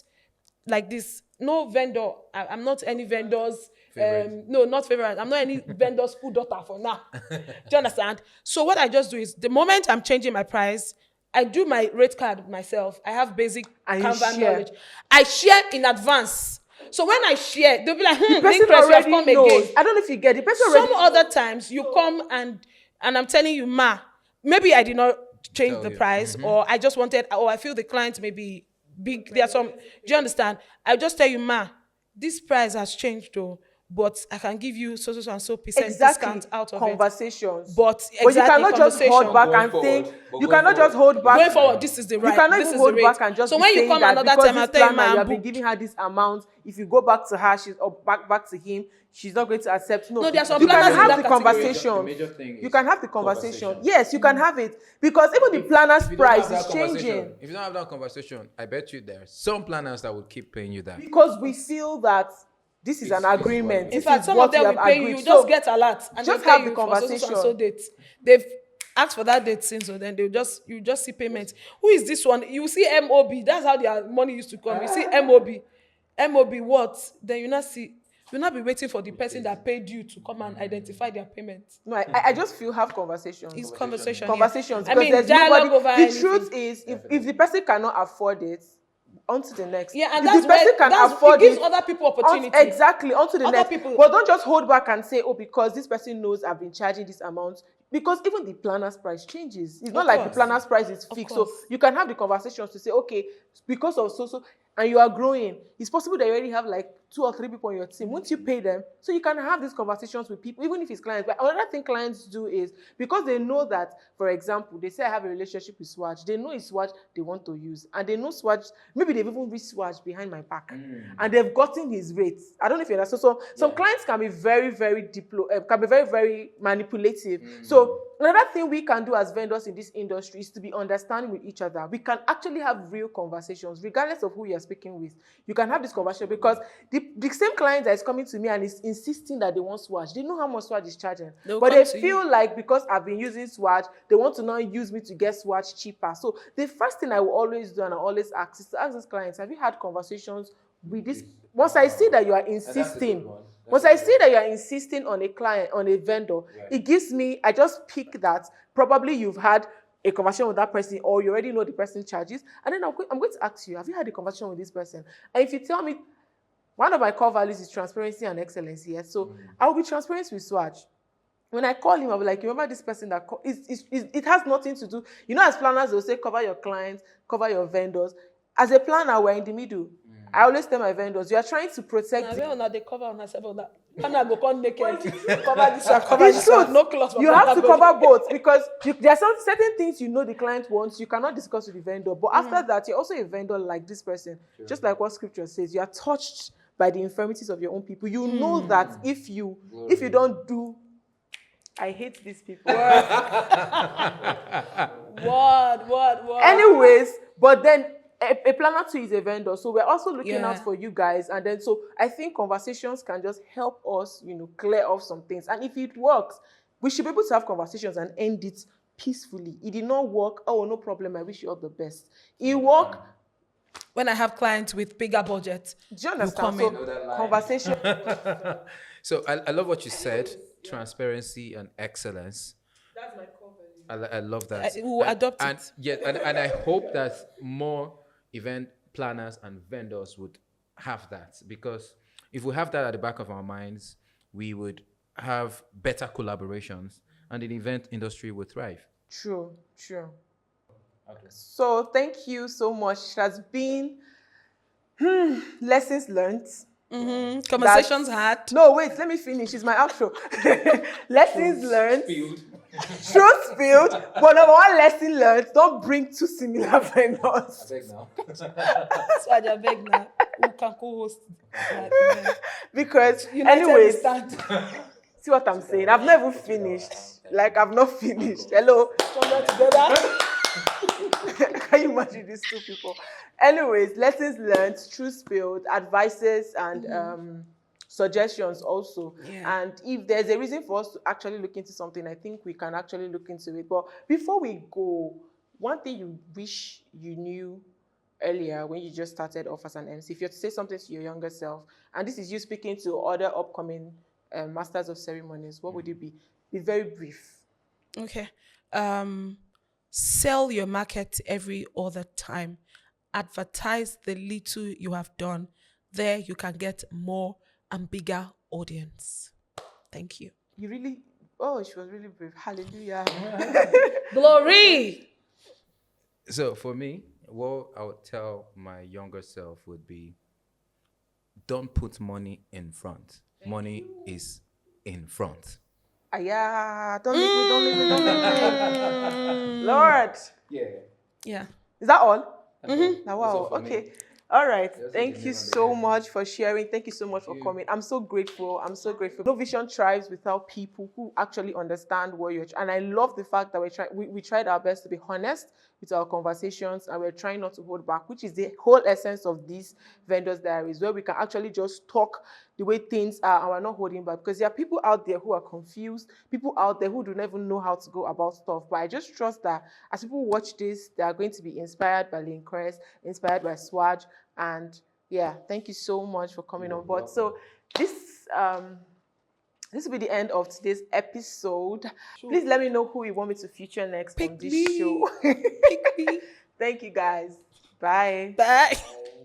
like this, no vendor, I'm not any vendor's Favorite. No, not favorite. I'm not any vendor school daughter for now. Do you understand? So what I just do is the moment I'm changing my price, I do my rate card myself. I have basic And you Canva share. knowledge. I share in advance. So when I share, they'll be like, The person Lynchrez, you have already come knows. again. I don't know if you get it. The person Some already other times you come and I'm telling you, ma, maybe I did not change Tell the you. price, or I just wanted, or I feel the client may be big. There are some. Do you understand? I just tell you, ma, this price has changed though, but I can give you so and so percent exactly discount out of conversations. it. But you exactly, cannot just hold conversation. back Going and forward, think but you going cannot just forward, hold back. Going forward, this is the right. You cannot this even is hold the rate. back and just So be when you saying come that another because time, this I'll tell you, planner, ma, you I'm have been booked. giving her this amount. If you go back to her, she's or back to him, she's not going to accept. No, No, there are some you can planners in have that the category. conversation. The major thing You is can have the conversation. conversation. Yes, you can have it because even the planner's If you don't price have that is conversation, changing if you don't have that conversation, I bet you there are some planners that will keep paying you that. because we feel that this is an It's what agreement. it In This fact, is some what of them we will have pay you. agreed. You So just get a lot and just they'll have pay the you for so and so conversation. date. They've asked for that date since, so then you just see payment. Who is this one? You see MOB. That's how their money used to come. You see MOB what? Then you not see. You'll not be waiting for the person that paid you to come and identify their payment. No, I just feel have conversations. It's conversation. Conversations. Yeah. I Because mean, there's dialogue nobody. over The anything. truth is, if the person cannot afford it, on to the next. Yeah, and if that's the person where can it afford gives it, other people opportunity. exactly, on to the Other next. people- But don't just hold back and say, oh, because this person knows I've been charging this amount. Because even the planner's price changes. It's not Of like the course. planner's price is fixed. So course. you can have the conversations to say, okay, because of so, and you are growing, it's possible that you already have like 2 or 3 people on your team. Won't you pay them? So you can have these conversations with people, even if it's clients. But another thing clients do is, because they know that, for example, they say I have a relationship with Swaj. They know it's Swaj they want to use. And they know Swaj, maybe they've even reached Swaj behind my back. And they've gotten his rates. I don't know if you understand. So some clients can be very, very can be very, very manipulative. So another thing we can do as vendors in this industry is to be understanding with each other. We can actually have real conversations, regardless of who you're speaking with. You can have this conversation because the same client that is coming to me and is insisting that they want Swaj, they know how much Swaj is charging. They'll But come they to feel like because I've been using Swaj, they want to now use me to get Swaj cheaper. So the first thing I will always do and I always ask is to ask these clients, have you had conversations with this? Once I see that you are insisting, once I see that you are insisting on a client, on a vendor, it gives me, I just pick that probably you've had a conversation with that person or you already know the person charges. And then I'm going to ask you, have you had a conversation with this person? And if you tell me, one of my core values is transparency and excellence. Yes, so I will be transparent with Swaj. When I call him, I'll be like, you remember this person that it has nothing to do. You know, as planners, they'll say, cover your clients, cover your vendors. As a planner, we're in the middle. I always tell my vendors, you are trying to protect. They cover on herself on that. And I go come naked. Cover this one, cover It's this one. true. No clothes. You have to cover both because there are some certain things you know the client wants. You cannot discuss with the vendor. But after that, you're also a vendor like this person. Just like what scripture says, you are touched by the infirmities of your own people. You know that if you don't do, I hate these people. What? Anyways, but then a planner too is a vendor, so we're also looking Yeah. out for you guys. And then so I think conversations can just help us, clear off some things. And if it works, we should be able to have conversations and end it peacefully. It did not work. Oh, no problem. I wish you all the best. It worked. When I have clients with bigger budget, Do you understand? come So in. conversation. So I love what you said, transparency and excellence. That's my core value. I love that. We'll adopt and, it. Yeah, and I hope that more event planners and vendors would have that, because if we have that at the back of our minds, we would have better collaborations and the event industry would thrive. True. Okay. So thank you so much. It has been lessons learned. Conversations had. No, wait, let me finish. It's my outro. Lessons learned. Truth spilled. But number one lesson learned, don't bring two similar vendors. I beg now. Swaj, I beg now. Who can co-host? Because, anyways, see what I'm saying? I've never finished. Like, I've not finished. Hello? Together. Can you imagine these two people? Anyways, lessons learned, truth spilled, advices, and suggestions also. Yeah. And if there's a reason for us to actually look into something, I think we can actually look into it. But before we go, one thing you wish you knew earlier when you just started off as an MC, if you had to say something to your younger self, and this is you speaking to other upcoming masters of ceremonies, what would it be? Be very brief. Okay. Sell your market every other time. Advertise the little you have done. There you can get more and bigger audience. Thank you. You really, oh, she was really brave. Hallelujah. Glory. So for me, what I would tell my younger self would be, don't put money in front. Money is in front. Yeah, don't leave me, don't leave me, don't leave me. Lord. Yeah. Yeah. Is that all? Mm-hmm. Now, wow, okay. All right. Thank you so much for sharing. Thank you so much for you. coming. I'm so grateful. I'm so grateful. No vision thrives without people who actually understand what you're trying. And I love the fact that we tried our best to be honest with our conversations, and we're trying not to hold back, which is the whole essence of these vendors diaries, where we can actually just talk the way things are and we're not holding back. Because there are people out there who are confused, people out there who don't even know how to go about stuff. But I just trust that as people watch this, they are going to be inspired by Lynchrez, inspired by Swaj. And yeah, thank you so much for coming on board. So this will be the end of today's episode. Sure. Please let me know who you want me to feature next on this show. Pick me. Thank you guys. Bye. Bye.